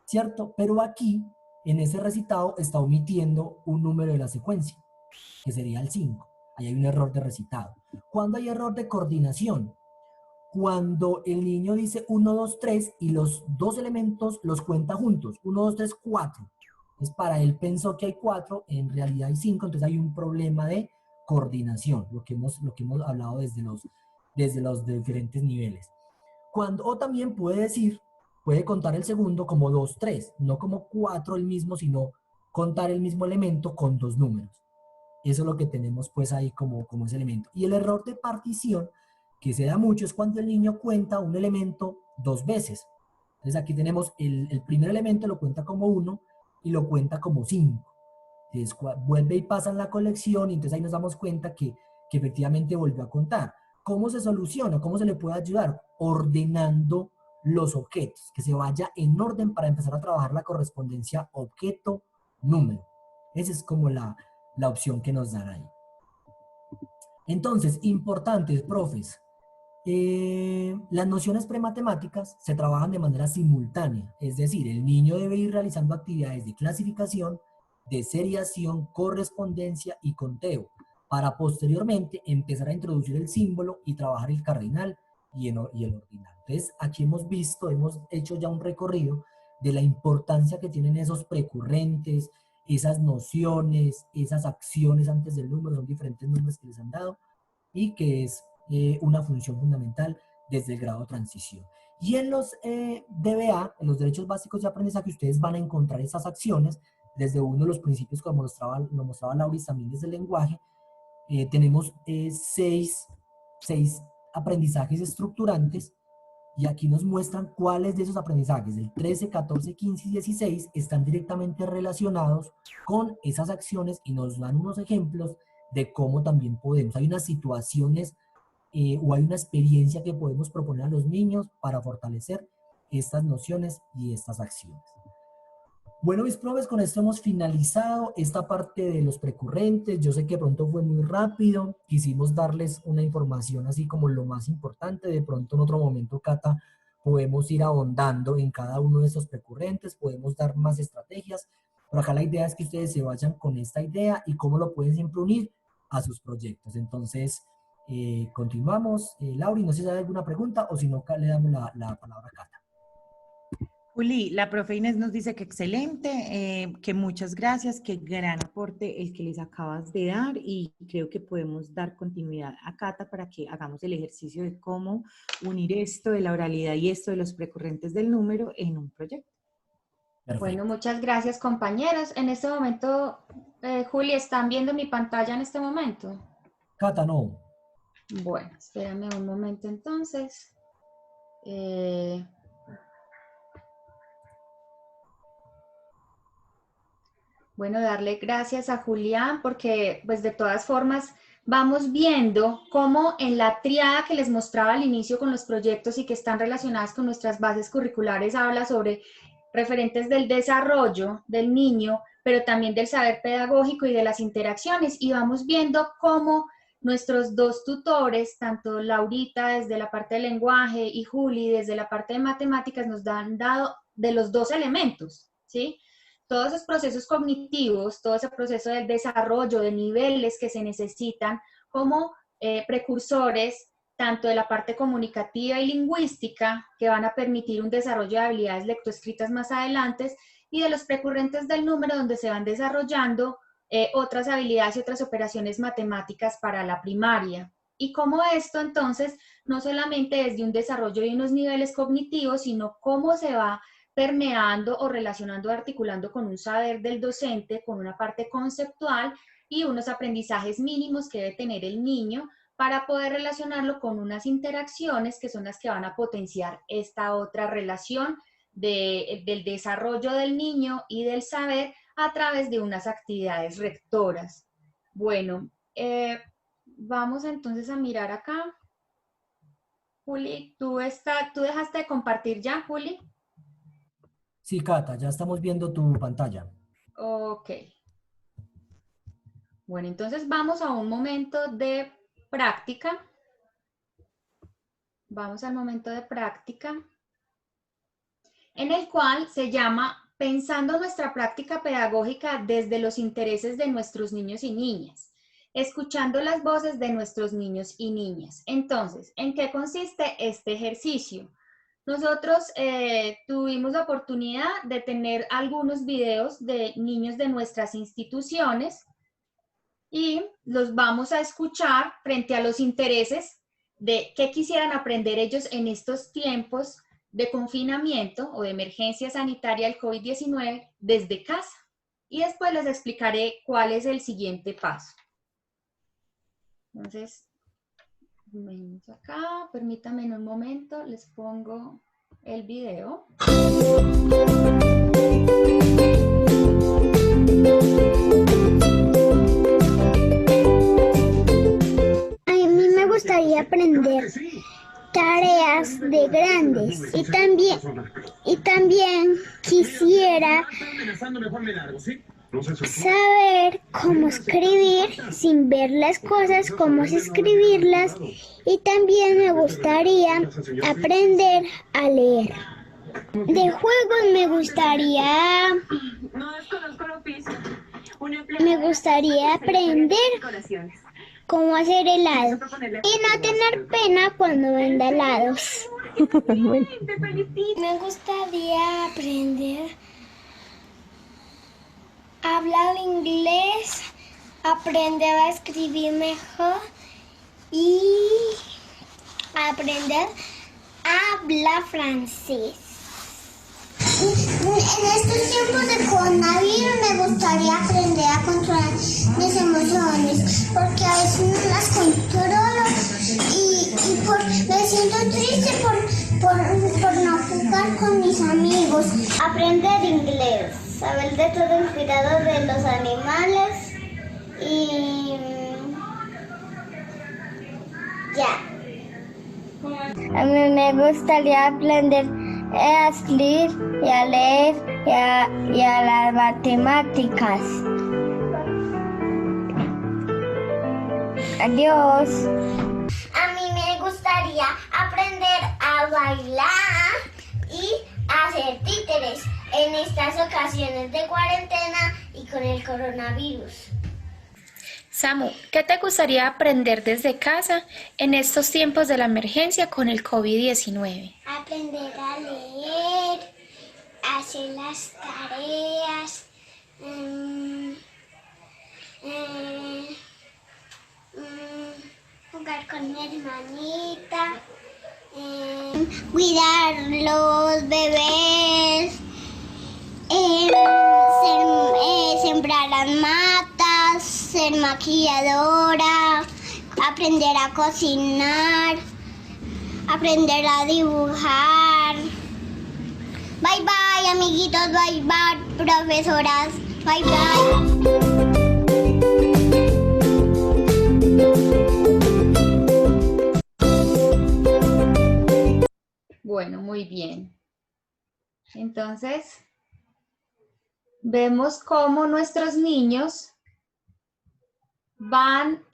¿cierto? Pero aquí, en ese recitado, está omitiendo un número de la secuencia, que sería el 5. Ahí hay un error de recitado. Cuando hay error de coordinación, cuando el niño dice 1, 2, 3 y los dos elementos los cuenta juntos, 1, 2, 3, 4. Entonces, para él pensó que hay 4, en realidad hay 5, entonces hay un problema de coordinación, lo que hemos hablado desde los diferentes niveles. O también puede contar el segundo como 2, 3, no como 4 el mismo, sino contar el mismo elemento con 2 números. Eso es lo que tenemos pues ahí como ese elemento. Y el error de partición, que se da mucho, es cuando el niño cuenta un elemento 2 veces. Entonces aquí tenemos el primer elemento, lo cuenta como 1 y lo cuenta como 5. Entonces vuelve y pasa en la colección y entonces ahí nos damos cuenta que efectivamente volvió a contar. ¿Cómo se soluciona? ¿Cómo se le puede ayudar? Ordenando los objetos, que se vaya en orden para empezar a trabajar la correspondencia objeto-número. Esa es como la opción que nos dan ahí. Entonces, importantes, profes, las nociones prematemáticas se trabajan de manera simultánea, es decir, el niño debe ir realizando actividades de clasificación, de seriación, correspondencia y conteo, para posteriormente empezar a introducir el símbolo y trabajar el cardinal y el ordinal. Entonces, aquí hemos hecho ya un recorrido de la importancia que tienen esos precurrentes, esas nociones, esas acciones antes del número, son diferentes nombres que les han dado, y que es una función fundamental desde el grado de transición. Y en los DBA, en los derechos básicos de aprendizaje, ustedes van a encontrar esas acciones desde uno de los principios, como lo mostraba Lauris, también desde el lenguaje. Tenemos 6 aprendizajes estructurantes, y aquí nos muestran cuáles de esos aprendizajes, del 13, 14, 15 y 16, están directamente relacionados con esas acciones y nos dan unos ejemplos de cómo también podemos. Hay unas situaciones o hay una experiencia que podemos proponer a los niños para fortalecer estas nociones y estas acciones. Bueno, mis profes, con esto hemos finalizado esta parte de los precurrentes. Yo sé que pronto fue muy rápido, quisimos darles una información así como lo más importante. De pronto en otro momento, Cata, podemos ir ahondando en cada uno de esos precurrentes, podemos dar más estrategias, pero acá la idea es que ustedes se vayan con esta idea y cómo lo pueden siempre unir a sus proyectos. Entonces, continuamos. Lauri, no sé si hay alguna pregunta o si no, le damos la palabra a Cata. Juli, la profe Inés nos dice que excelente, que muchas gracias, que gran aporte el que les acabas de dar, y creo que podemos dar continuidad a Cata para que hagamos el ejercicio de cómo unir esto de la oralidad y esto de los precurrentes del número en un proyecto. Perfecto. Bueno, muchas gracias, compañeros. En este momento, Juli, ¿están viendo mi pantalla en este momento? Cata, no. Bueno, espérame un momento entonces. Bueno, darle gracias a Julián porque pues de todas formas vamos viendo cómo en la triada que les mostraba al inicio con los proyectos y que están relacionadas con nuestras bases curriculares habla sobre referentes del desarrollo del niño, pero también del saber pedagógico y de las interacciones, y vamos viendo cómo nuestros dos tutores, tanto Laurita desde la parte de lenguaje y Juli desde la parte de matemáticas, nos han dado de los dos elementos, ¿sí? Todos esos procesos cognitivos, todo ese proceso del desarrollo de niveles que se necesitan como precursores tanto de la parte comunicativa y lingüística, que van a permitir un desarrollo de habilidades lectoescritas más adelante, y de los precurrentes del número, donde se van desarrollando otras habilidades y otras operaciones matemáticas para la primaria. Y cómo esto, entonces, no solamente desde un desarrollo de unos niveles cognitivos, sino cómo se va permeando o relacionando o articulando con un saber del docente, con una parte conceptual y unos aprendizajes mínimos que debe tener el niño para poder relacionarlo con unas interacciones que son las que van a potenciar esta otra relación del desarrollo del niño y del saber a través de unas actividades rectoras. Bueno, vamos entonces a mirar acá. Juli, ¿tú dejaste de compartir ya, Juli? Sí, Cata, ya estamos viendo tu pantalla. Ok. Bueno, entonces vamos a un momento de práctica. Vamos al momento de práctica, en el cual se llama Pensando nuestra práctica pedagógica desde los intereses de nuestros niños y niñas, escuchando las voces de nuestros niños y niñas. Entonces, ¿en qué consiste este ejercicio? Nosotros tuvimos la oportunidad de tener algunos videos de niños de nuestras instituciones y los vamos a escuchar frente a los intereses de qué quisieran aprender ellos en estos tiempos de confinamiento o de emergencia sanitaria del COVID-19 desde casa. Y después les explicaré cuál es el siguiente paso. Entonces, venimos acá, permítanme en un momento, les pongo el video. A mí me gustaría aprender tareas de grandes y también quisiera saber cómo escribir sin ver las cosas, cómo escribirlas, y también me gustaría aprender a leer. De juegos me gustaría aprender cómo hacer helado y no tener pena cuando venda helados. Me gustaría aprender a hablar inglés, aprender a escribir mejor y aprender a hablar francés. En estos tiempos de coronavirus me gustaría aprender a controlar mis emociones, porque a veces no las controlo y me siento triste por no jugar con mis amigos. Aprender inglés, saber de todo el cuidado de los animales y ya. A mí me gustaría aprender a escribir y a leer y a las matemáticas. Adiós. A mí me gustaría aprender a bailar y a hacer títeres en estas ocasiones de cuarentena y con el coronavirus. Samu, ¿qué te gustaría aprender desde casa en estos tiempos de la emergencia con el COVID-19? Aprender a leer, hacer las tareas, jugar con mi hermanita, cuidar los bebés, sembrar las matas, ser maquilladora, aprender a cocinar, aprender a dibujar. Bye bye, amiguitos, bye bye, profesoras, bye bye. Bueno, muy bien. Entonces, vemos cómo nuestros niños van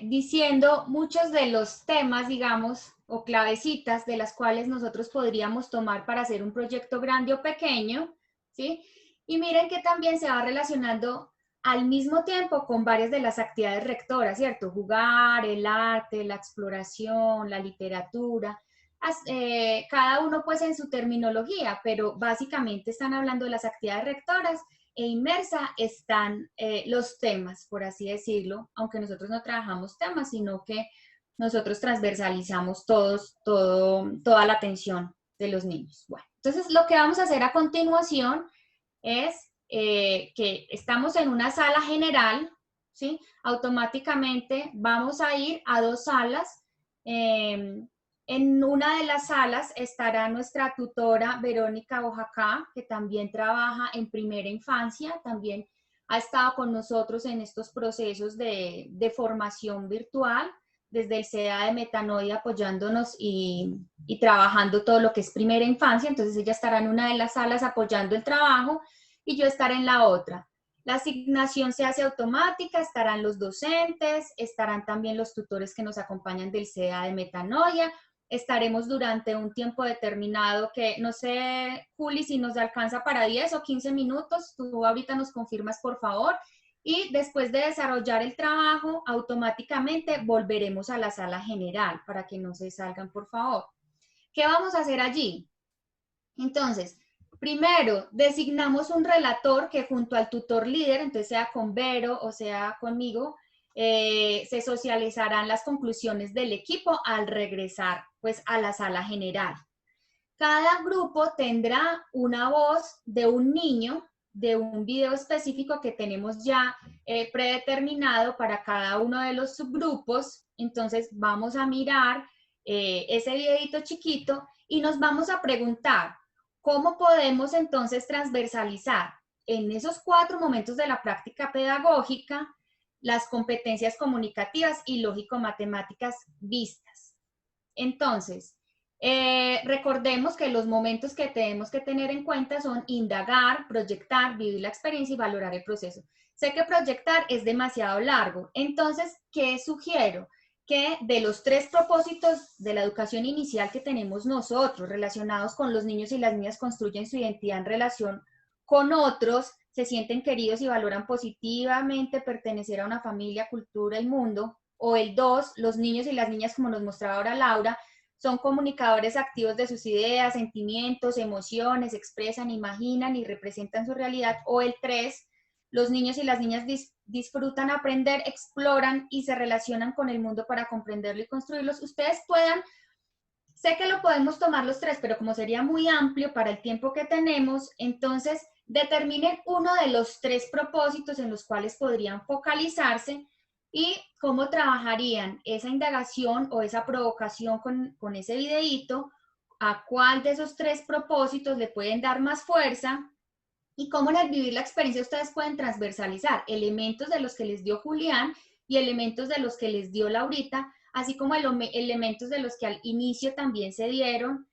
diciendo muchos de los temas, digamos, o clavecitas de las cuales nosotros podríamos tomar para hacer un proyecto grande o pequeño, ¿sí? Y miren que también se va relacionando al mismo tiempo con varias de las actividades rectoras, ¿cierto? Jugar, el arte, la exploración, la literatura, cada uno pues en su terminología, pero básicamente están hablando de las actividades rectoras e inmersa están los temas, por así decirlo, aunque nosotros no trabajamos temas, sino que nosotros transversalizamos toda la atención de los niños. Bueno, entonces lo que vamos a hacer a continuación es que estamos en una sala general, ¿sí? Automáticamente vamos a ir a dos salas. En una de las salas estará nuestra tutora Verónica Oaxaca, que también trabaja en primera infancia, también ha estado con nosotros en estos procesos de formación virtual, desde el CEA de Metanoia apoyándonos y trabajando todo lo que es primera infancia. Entonces ella estará en una de las salas apoyando el trabajo y yo estaré en la otra. La asignación se hace automática, estarán los docentes, estarán también los tutores que nos acompañan del CEA de Metanoia. Estaremos durante un tiempo determinado que, no sé, Juli, si nos alcanza para 10 o 15 minutos, tú ahorita nos confirmas, por favor. Y después de desarrollar el trabajo, automáticamente volveremos a la sala general para que no se salgan, por favor. ¿Qué vamos a hacer allí? Entonces, primero, designamos un relator que junto al tutor líder, entonces sea con Vero o sea conmigo, se socializarán las conclusiones del equipo al regresar pues a la sala general. Cada grupo tendrá una voz de un niño, de un video específico que tenemos ya predeterminado para cada uno de los subgrupos. Entonces vamos a mirar ese videito chiquito y nos vamos a preguntar cómo podemos entonces transversalizar en esos 4 momentos de la práctica pedagógica las competencias comunicativas y lógico-matemáticas vistas. Entonces, recordemos que los momentos que tenemos que tener en cuenta son indagar, proyectar, vivir la experiencia y valorar el proceso. Sé que proyectar es demasiado largo, entonces, ¿qué sugiero? Que de los 3 propósitos de la educación inicial que tenemos nosotros, relacionados con los niños y las niñas construyen su identidad en relación con otros, se sienten queridos y valoran positivamente pertenecer a una familia, cultura y mundo, o el 2, los niños y las niñas, como nos mostraba ahora Laura, son comunicadores activos de sus ideas, sentimientos, emociones, expresan, imaginan y representan su realidad, o el 3, los niños y las niñas disfrutan aprender, exploran y se relacionan con el mundo para comprenderlo y construirlos. Ustedes puedan, sé que lo podemos tomar los 3, pero como sería muy amplio para el tiempo que tenemos, entonces determinen uno de los 3 propósitos en los cuales podrían focalizarse y cómo trabajarían esa indagación o esa provocación con ese videíto, a cuál de esos 3 propósitos le pueden dar más fuerza y cómo en el vivir la experiencia ustedes pueden transversalizar elementos de los que les dio Julián y elementos de los que les dio Laurita, así como elementos de los que al inicio también se dieron,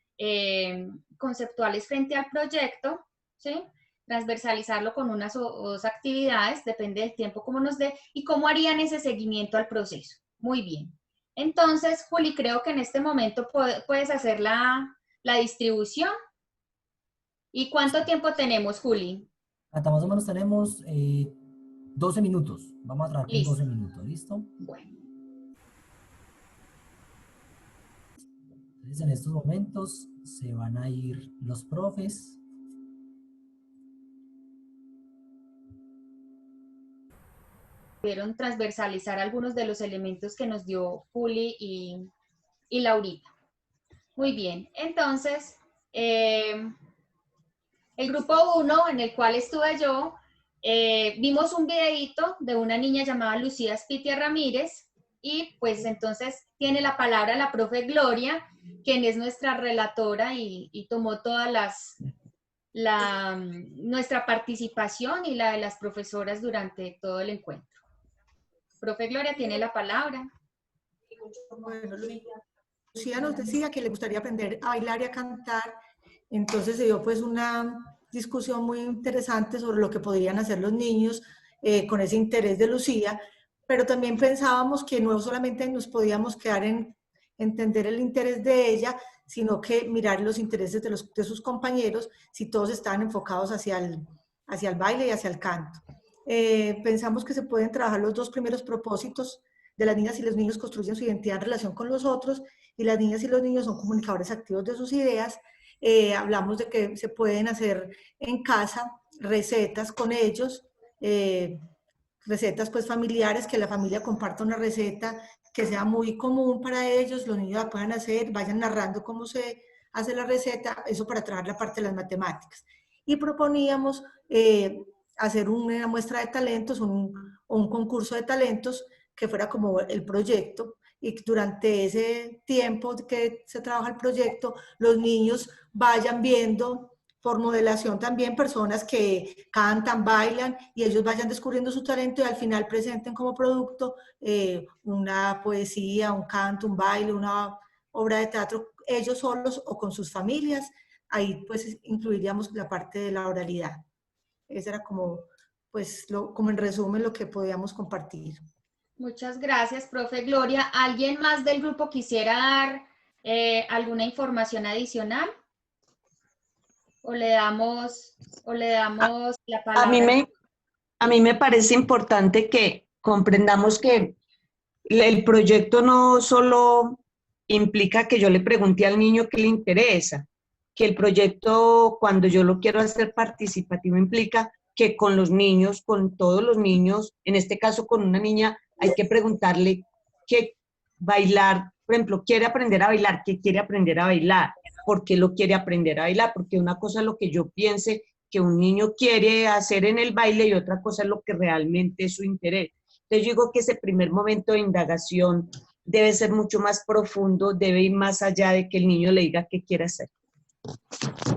conceptuales frente al proyecto, ¿sí? Transversalizarlo con unas o 2 actividades, depende del tiempo como nos dé, y cómo harían ese seguimiento al proceso. Muy bien. Entonces, Juli, creo que en este momento puedes hacer la distribución. ¿Y cuánto tiempo tenemos, Juli? Hasta más o menos tenemos 12 minutos. Vamos a trabajar con 12 minutos, ¿listo? Bueno. Entonces, en estos momentos se van a ir los profes. Pudieron transversalizar algunos de los elementos que nos dio Juli y Laurita. Muy bien, entonces, el grupo 1, en el cual estuve yo, vimos un videíto de una niña llamada Lucía Spitia Ramírez, y pues entonces tiene la palabra la profe Gloria, quien es nuestra relatora y tomó todas nuestra participación y la de las profesoras durante todo el encuentro. Profe Gloria, tiene la palabra. Bueno, Lucía nos decía que le gustaría aprender a bailar y a cantar, entonces se dio pues una discusión muy interesante sobre lo que podrían hacer los niños con ese interés de Lucía, pero también pensábamos que no solamente nos podíamos quedar en entender el interés de ella, sino que mirar los intereses de sus compañeros, si todos estaban enfocados hacia el baile y hacia el canto. Pensamos que se pueden trabajar los 2 primeros propósitos de las niñas y los niños construyen su identidad en relación con los otros y las niñas y los niños son comunicadores activos de sus ideas. Hablamos de que se pueden hacer en casa recetas con ellos, recetas pues familiares, que la familia comparta una receta que sea muy común para ellos, los niños la puedan hacer, vayan narrando cómo se hace la receta, eso para trabajar la parte de las matemáticas. Y proponíamos hacer una muestra de talentos, un concurso de talentos que fuera como el proyecto, y durante ese tiempo que se trabaja el proyecto, los niños vayan viendo por modelación también personas que cantan, bailan, y ellos vayan descubriendo su talento y al final presenten como producto una poesía, un canto, un baile, una obra de teatro, ellos solos o con sus familias. Ahí pues incluiríamos la parte de la oralidad. Ese era como, pues, como en resumen lo que podíamos compartir. Muchas gracias, profe Gloria. ¿Alguien más del grupo quisiera dar alguna información adicional? ¿O le damos la palabra? A mí me parece importante que comprendamos que el proyecto no solo implica que yo le pregunte al niño qué le interesa, que el proyecto, cuando yo lo quiero hacer participativo, implica que con los niños, con todos los niños, en este caso con una niña, hay que preguntarle qué bailar, por ejemplo, quiere aprender a bailar, ¿qué quiere aprender a bailar? ¿Por qué lo quiere aprender a bailar? Porque una cosa es lo que yo piense que un niño quiere hacer en el baile y otra cosa es lo que realmente es su interés. Entonces yo digo que ese primer momento de indagación debe ser mucho más profundo, debe ir más allá de que el niño le diga qué quiere hacer.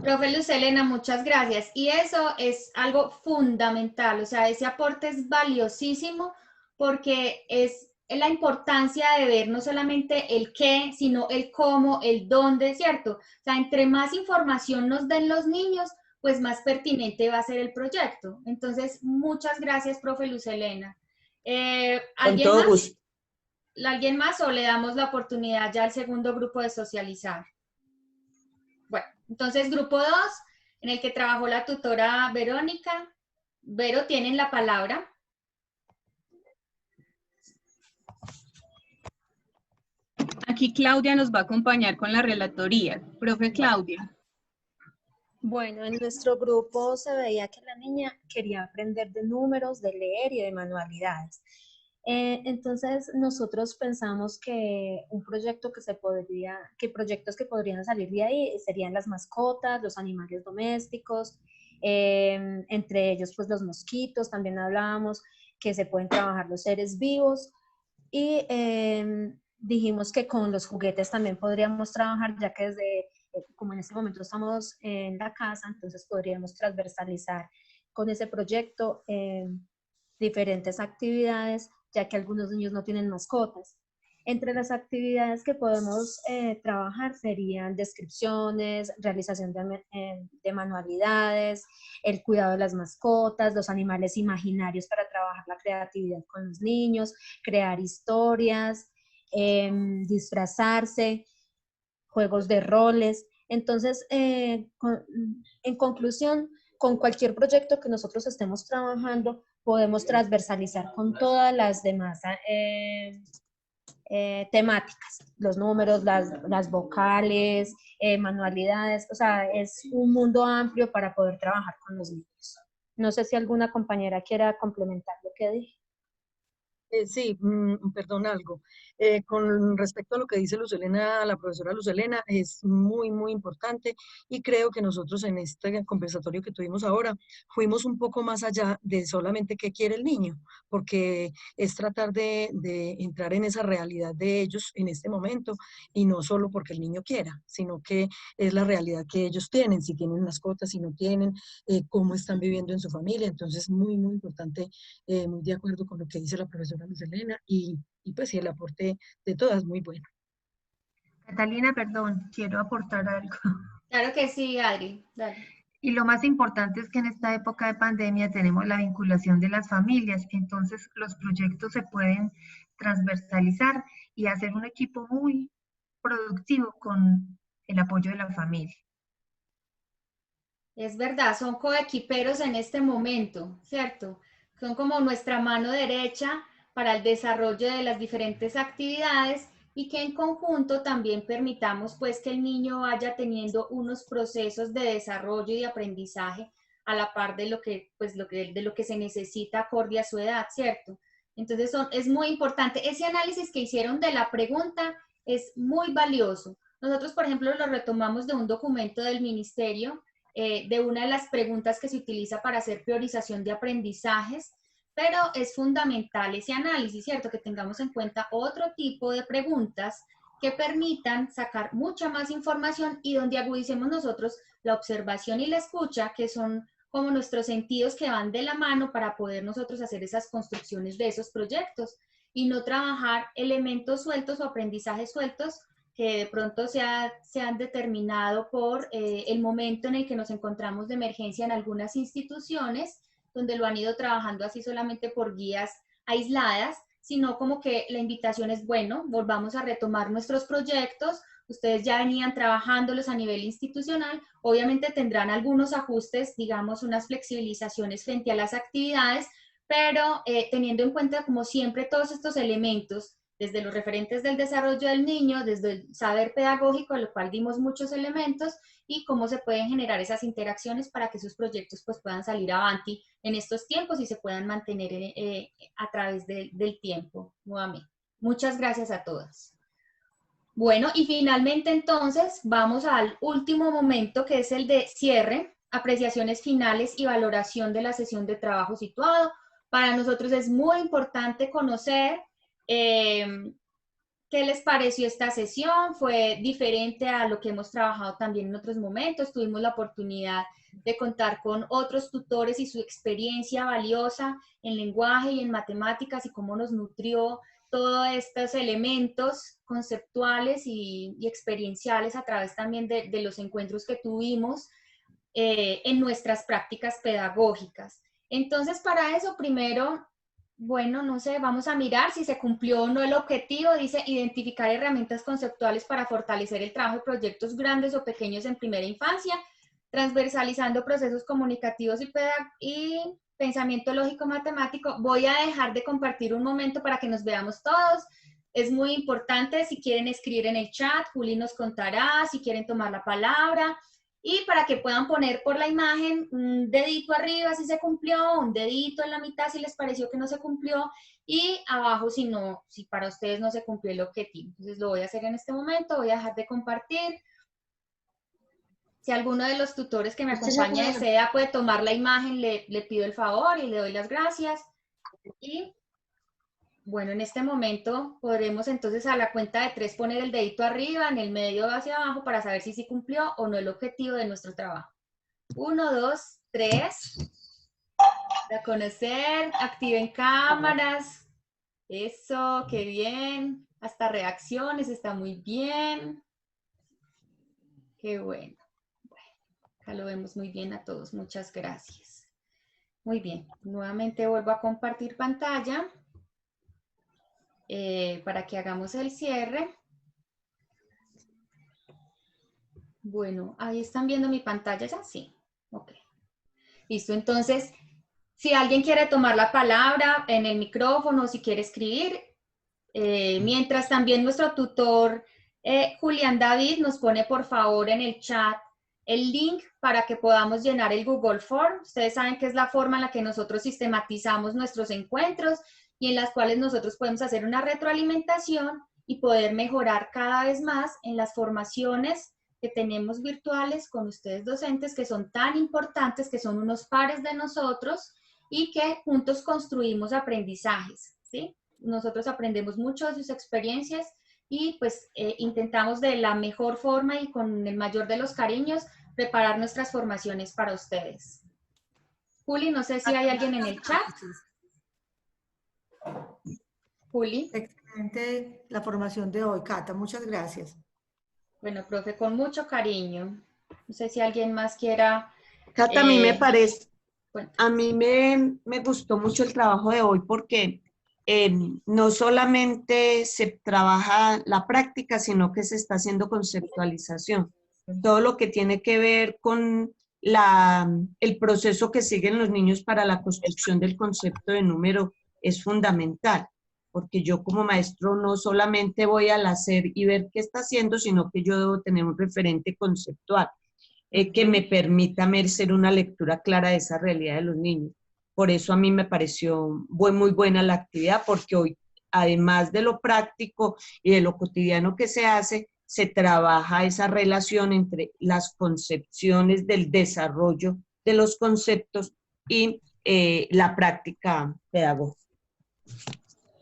Profe Luz Helena, muchas gracias. Y eso es algo fundamental, o sea, ese aporte es valiosísimo porque es la importancia de ver no solamente el qué, sino el cómo, el dónde, ¿cierto? O sea, entre más información nos den los niños, pues más pertinente va a ser el proyecto. Entonces, muchas gracias, profe Luz Helena. ¿Alguien todo más? gusto. ¿Alguien más o le damos la oportunidad ya al segundo grupo de socializar? Bueno, entonces grupo 2, en el que trabajó la tutora Verónica. Vero, tienen la palabra. Aquí Claudia nos va a acompañar con la relatoría. Profe Claudia. Bueno, en nuestro grupo se veía que la niña quería aprender de números, de leer y de manualidades. Entonces nosotros pensamos que un proyecto que proyectos que podrían salir de ahí serían las mascotas, los animales domésticos, entre ellos pues los mosquitos, también hablábamos que se pueden trabajar los seres vivos y dijimos que con los juguetes también podríamos trabajar, ya que como en este momento estamos en la casa, entonces podríamos transversalizar con ese proyecto diferentes actividades, ya que algunos niños no tienen mascotas. Entre las actividades que podemos trabajar serían descripciones, realización de manualidades, el cuidado de las mascotas, los animales imaginarios para trabajar la creatividad con los niños, crear historias, disfrazarse, juegos de roles. Entonces, en conclusión, con cualquier proyecto que nosotros estemos trabajando, podemos transversalizar con todas las demás temáticas, los números, las vocales, manualidades, o sea, es un mundo amplio para poder trabajar con los niños. No sé si alguna compañera quiera complementar lo que dije. Sí, perdón algo. Con respecto a lo que dice Luz Helena, la profesora Luz Helena, es muy, muy importante y creo que nosotros en este conversatorio que tuvimos ahora fuimos un poco más allá de solamente qué quiere el niño, porque es tratar de entrar en esa realidad de ellos en este momento y no solo porque el niño quiera, sino que es la realidad que ellos tienen, si tienen mascotas, si no tienen, cómo están viviendo en su familia. Entonces, muy, muy importante, muy de acuerdo con lo que dice la profesora Luz Helena y pues sí, el aporte de todas muy bueno. Catalina, perdón, quiero aportar algo. Claro que sí, Adri. Dale. Y lo más importante es que en esta época de pandemia tenemos la vinculación de las familias, entonces los proyectos se pueden transversalizar y hacer un equipo muy productivo con el apoyo de la familia. Es verdad, son coequiperos en este momento, ¿cierto? Son como nuestra mano derecha para el desarrollo de las diferentes actividades y que en conjunto también permitamos pues que el niño vaya teniendo unos procesos de desarrollo y de aprendizaje a la par de lo que se necesita acorde a su edad, ¿cierto? Entonces es muy importante. Ese análisis que hicieron de la pregunta es muy valioso. Nosotros, por ejemplo, lo retomamos de un documento del ministerio, de una de las preguntas que se utiliza para hacer priorización de aprendizajes, pero es fundamental ese análisis, ¿cierto? Que tengamos en cuenta otro tipo de preguntas que permitan sacar mucha más información y donde agudicemos nosotros la observación y la escucha, que son como nuestros sentidos que van de la mano para poder nosotros hacer esas construcciones de esos proyectos y no trabajar elementos sueltos o aprendizajes sueltos que de pronto se han determinado por el momento en el que nos encontramos de emergencia en algunas instituciones, donde lo han ido trabajando así solamente por guías aisladas, sino como que la invitación es, bueno, volvamos a retomar nuestros proyectos, ustedes ya venían trabajándolos a nivel institucional, obviamente tendrán algunos ajustes, digamos, unas flexibilizaciones frente a las actividades, pero teniendo en cuenta, como siempre, todos estos elementos, desde los referentes del desarrollo del niño, desde el saber pedagógico, a lo cual dimos muchos elementos, y cómo se pueden generar esas interacciones para que sus proyectos pues, puedan salir avanti en estos tiempos y se puedan mantener a través del tiempo nuevamente. Muchas gracias a todas. Bueno, y finalmente entonces vamos al último momento, que es el de cierre, apreciaciones finales y valoración de la sesión de trabajo situado. Para nosotros es muy importante conocer ¿Qué les pareció esta sesión? ¿Fue diferente a lo que hemos trabajado también en otros momentos? Tuvimos la oportunidad de contar con otros tutores y su experiencia valiosa en lenguaje y en matemáticas y cómo nos nutrió todos estos elementos conceptuales y experienciales a través también de los encuentros que tuvimos en nuestras prácticas pedagógicas. Entonces, para eso, primero, bueno, no sé, vamos a mirar si se cumplió o no el objetivo. Dice, identificar herramientas conceptuales para fortalecer el trabajo de proyectos grandes o pequeños en primera infancia, transversalizando procesos comunicativos y pensamiento lógico matemático. Voy a dejar de compartir un momento para que nos veamos todos. Es muy importante, si quieren escribir en el chat, Juli nos contará, si quieren tomar la palabra, y para que puedan poner por la imagen un dedito arriba si se cumplió, un dedito en la mitad si les pareció que no se cumplió, y abajo si para ustedes no se cumplió el objetivo. Entonces lo voy a hacer en este momento, voy a dejar de compartir. Si alguno de los tutores que me acompaña desea puede tomar la imagen, le pido el favor y le doy las gracias. Y bueno, en este momento podremos entonces a la cuenta de 3 poner el dedito arriba, en el medio hacia abajo para saber si sí cumplió o no el objetivo de nuestro trabajo. 1, 2, 3. Para conocer, activen cámaras. Eso, qué bien. Hasta reacciones, está muy bien. Qué bueno. Acá lo vemos muy bien a todos, muchas gracias. Muy bien, nuevamente vuelvo a compartir pantalla para que hagamos el cierre. Bueno, ahí están viendo mi pantalla ya, sí. Ok. Listo, entonces, si alguien quiere tomar la palabra en el micrófono, si quiere escribir, mientras también nuestro tutor Julián David nos pone por favor en el chat el link para que podamos llenar el Google Form. Ustedes saben que es la forma en la que nosotros sistematizamos nuestros encuentros y en las cuales nosotros podemos hacer una retroalimentación y poder mejorar cada vez más en las formaciones que tenemos virtuales con ustedes docentes, que son tan importantes, que son unos pares de nosotros y que juntos construimos aprendizajes, ¿sí? Nosotros aprendemos mucho de sus experiencias y pues intentamos de la mejor forma y con el mayor de los cariños preparar nuestras formaciones para ustedes. Juli, no sé si hay alguien en el chat. Juli. Excelente la formación de hoy, Cata, muchas gracias. Bueno, profe, con mucho cariño. No sé si alguien más quiera... Cata, a mí me parece, a mí me gustó mucho el trabajo de hoy porque no solamente se trabaja la práctica, sino que se está haciendo conceptualización. Todo lo que tiene que ver con el proceso que siguen los niños para la construcción del concepto de número es fundamental, porque yo como maestro no solamente voy al hacer y ver qué está haciendo, sino que yo debo tener un referente conceptual que me permita ser una lectura clara de esa realidad de los niños. Por eso a mí me pareció muy buena la actividad, porque hoy, además de lo práctico y de lo cotidiano que se hace, se trabaja esa relación entre las concepciones del desarrollo de los conceptos y la práctica pedagógica.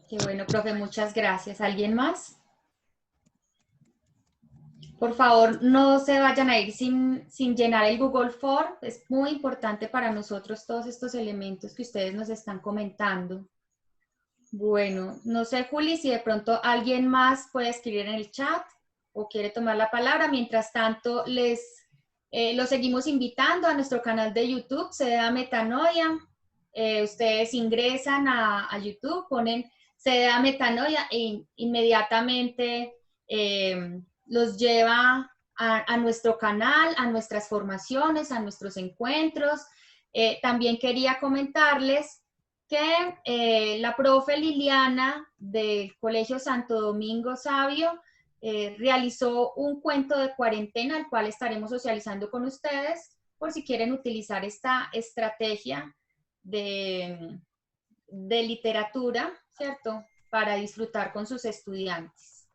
Qué bueno, profe, muchas gracias. ¿Alguien más? Por favor, no se vayan a ir sin llenar el Google Form. Es muy importante para nosotros todos estos elementos que ustedes nos están comentando. Bueno, no sé, Juli, si de pronto alguien más puede escribir en el chat o quiere tomar la palabra. Mientras tanto, los seguimos invitando a nuestro canal de YouTube, CDA Metanoia. Ustedes ingresan a YouTube, ponen CDA Metanoia e inmediatamente los lleva a nuestro canal, a nuestras formaciones, a nuestros encuentros. También quería comentarles que la profe Liliana del Colegio Santo Domingo Sabio realizó un cuento de cuarentena, el cual estaremos socializando con ustedes por si quieren utilizar esta estrategia de literatura, ¿cierto? Para disfrutar con sus estudiantes.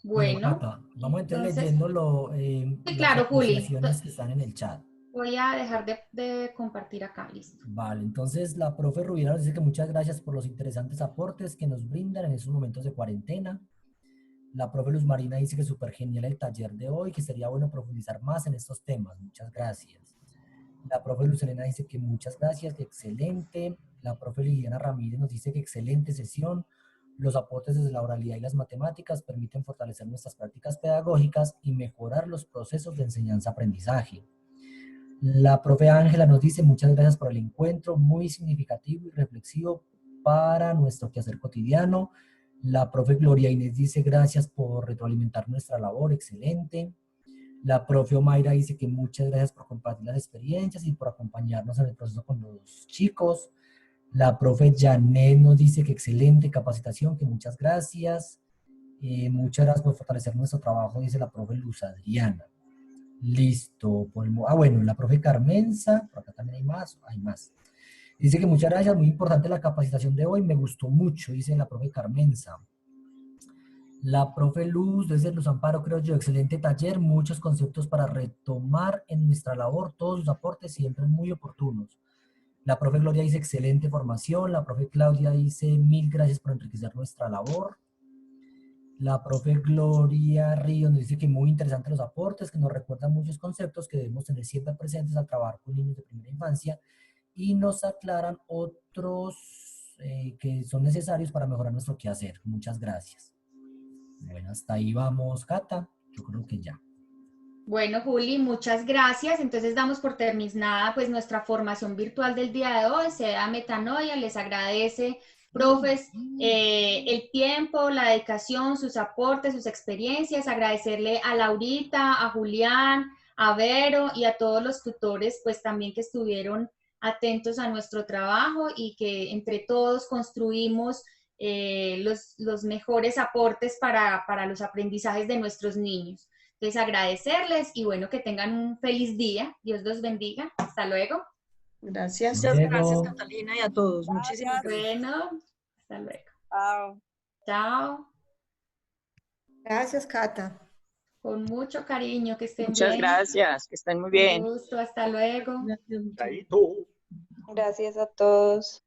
Bueno, Cata, vamos entonces leyendo sí, las claro, Juli. apreciaciones que están en el chat. Voy a dejar de compartir acá, listo. Vale, entonces la profe Rubira nos dice que muchas gracias por los interesantes aportes que nos brindan en estos momentos de cuarentena. La profe Luz Marina dice que súper genial el taller de hoy, que sería bueno profundizar más en estos temas. Muchas gracias. La profe Luz Elena dice que muchas gracias, que excelente. La profe Liliana Ramírez nos dice que excelente sesión. Los aportes desde la oralidad y las matemáticas permiten fortalecer nuestras prácticas pedagógicas y mejorar los procesos de enseñanza-aprendizaje. La profe Ángela nos dice muchas gracias por el encuentro, muy significativo y reflexivo para nuestro quehacer cotidiano. La profe Gloria Inés dice gracias por retroalimentar nuestra labor, excelente. La profe Omaira dice que muchas gracias por compartir las experiencias y por acompañarnos en el proceso con los chicos. La profe Janet nos dice que excelente capacitación, que muchas gracias. Muchas gracias por fortalecer nuestro trabajo, dice la profe Luz Adriana. Listo. Bueno, la profe Carmenza, por acá también hay más. Dice que muchas gracias, muy importante la capacitación de hoy, me gustó mucho, dice la profe Carmenza. La profe Luz, desde Luz Amparo, creo yo, excelente taller, muchos conceptos para retomar en nuestra labor, todos sus aportes siempre muy oportunos. La profe Gloria dice excelente formación, la profe Claudia dice mil gracias por enriquecer nuestra labor. La profe Gloria Ríos nos dice que muy interesantes los aportes, que nos recuerdan muchos conceptos que debemos tener siempre presentes al trabajar con niños de primera infancia y nos aclaran otros que son necesarios para mejorar nuestro quehacer. Muchas gracias. Bueno, hasta ahí vamos, Cata. Yo creo que ya. Bueno, Juli, muchas gracias. Entonces damos por terminada pues nuestra formación virtual del día de hoy. Sea Metanoia, les agradece, profes, el tiempo, la dedicación, sus aportes, sus experiencias. Agradecerle a Laurita, a Julián, a Vero y a todos los tutores pues también que estuvieron atentos a nuestro trabajo y que entre todos construimos los mejores aportes para los aprendizajes de nuestros niños. Entonces agradecerles y bueno, que tengan un feliz día. Dios los bendiga. Hasta luego. Gracias. Muchas gracias, Catalina, y a todos. Muchísimas gracias. Bueno, hasta luego. Chao. Chao. Gracias, Cata. Con mucho cariño, que estén Muchas bien. gracias, que estén muy bien. Un gusto, hasta luego. Gracias a todos.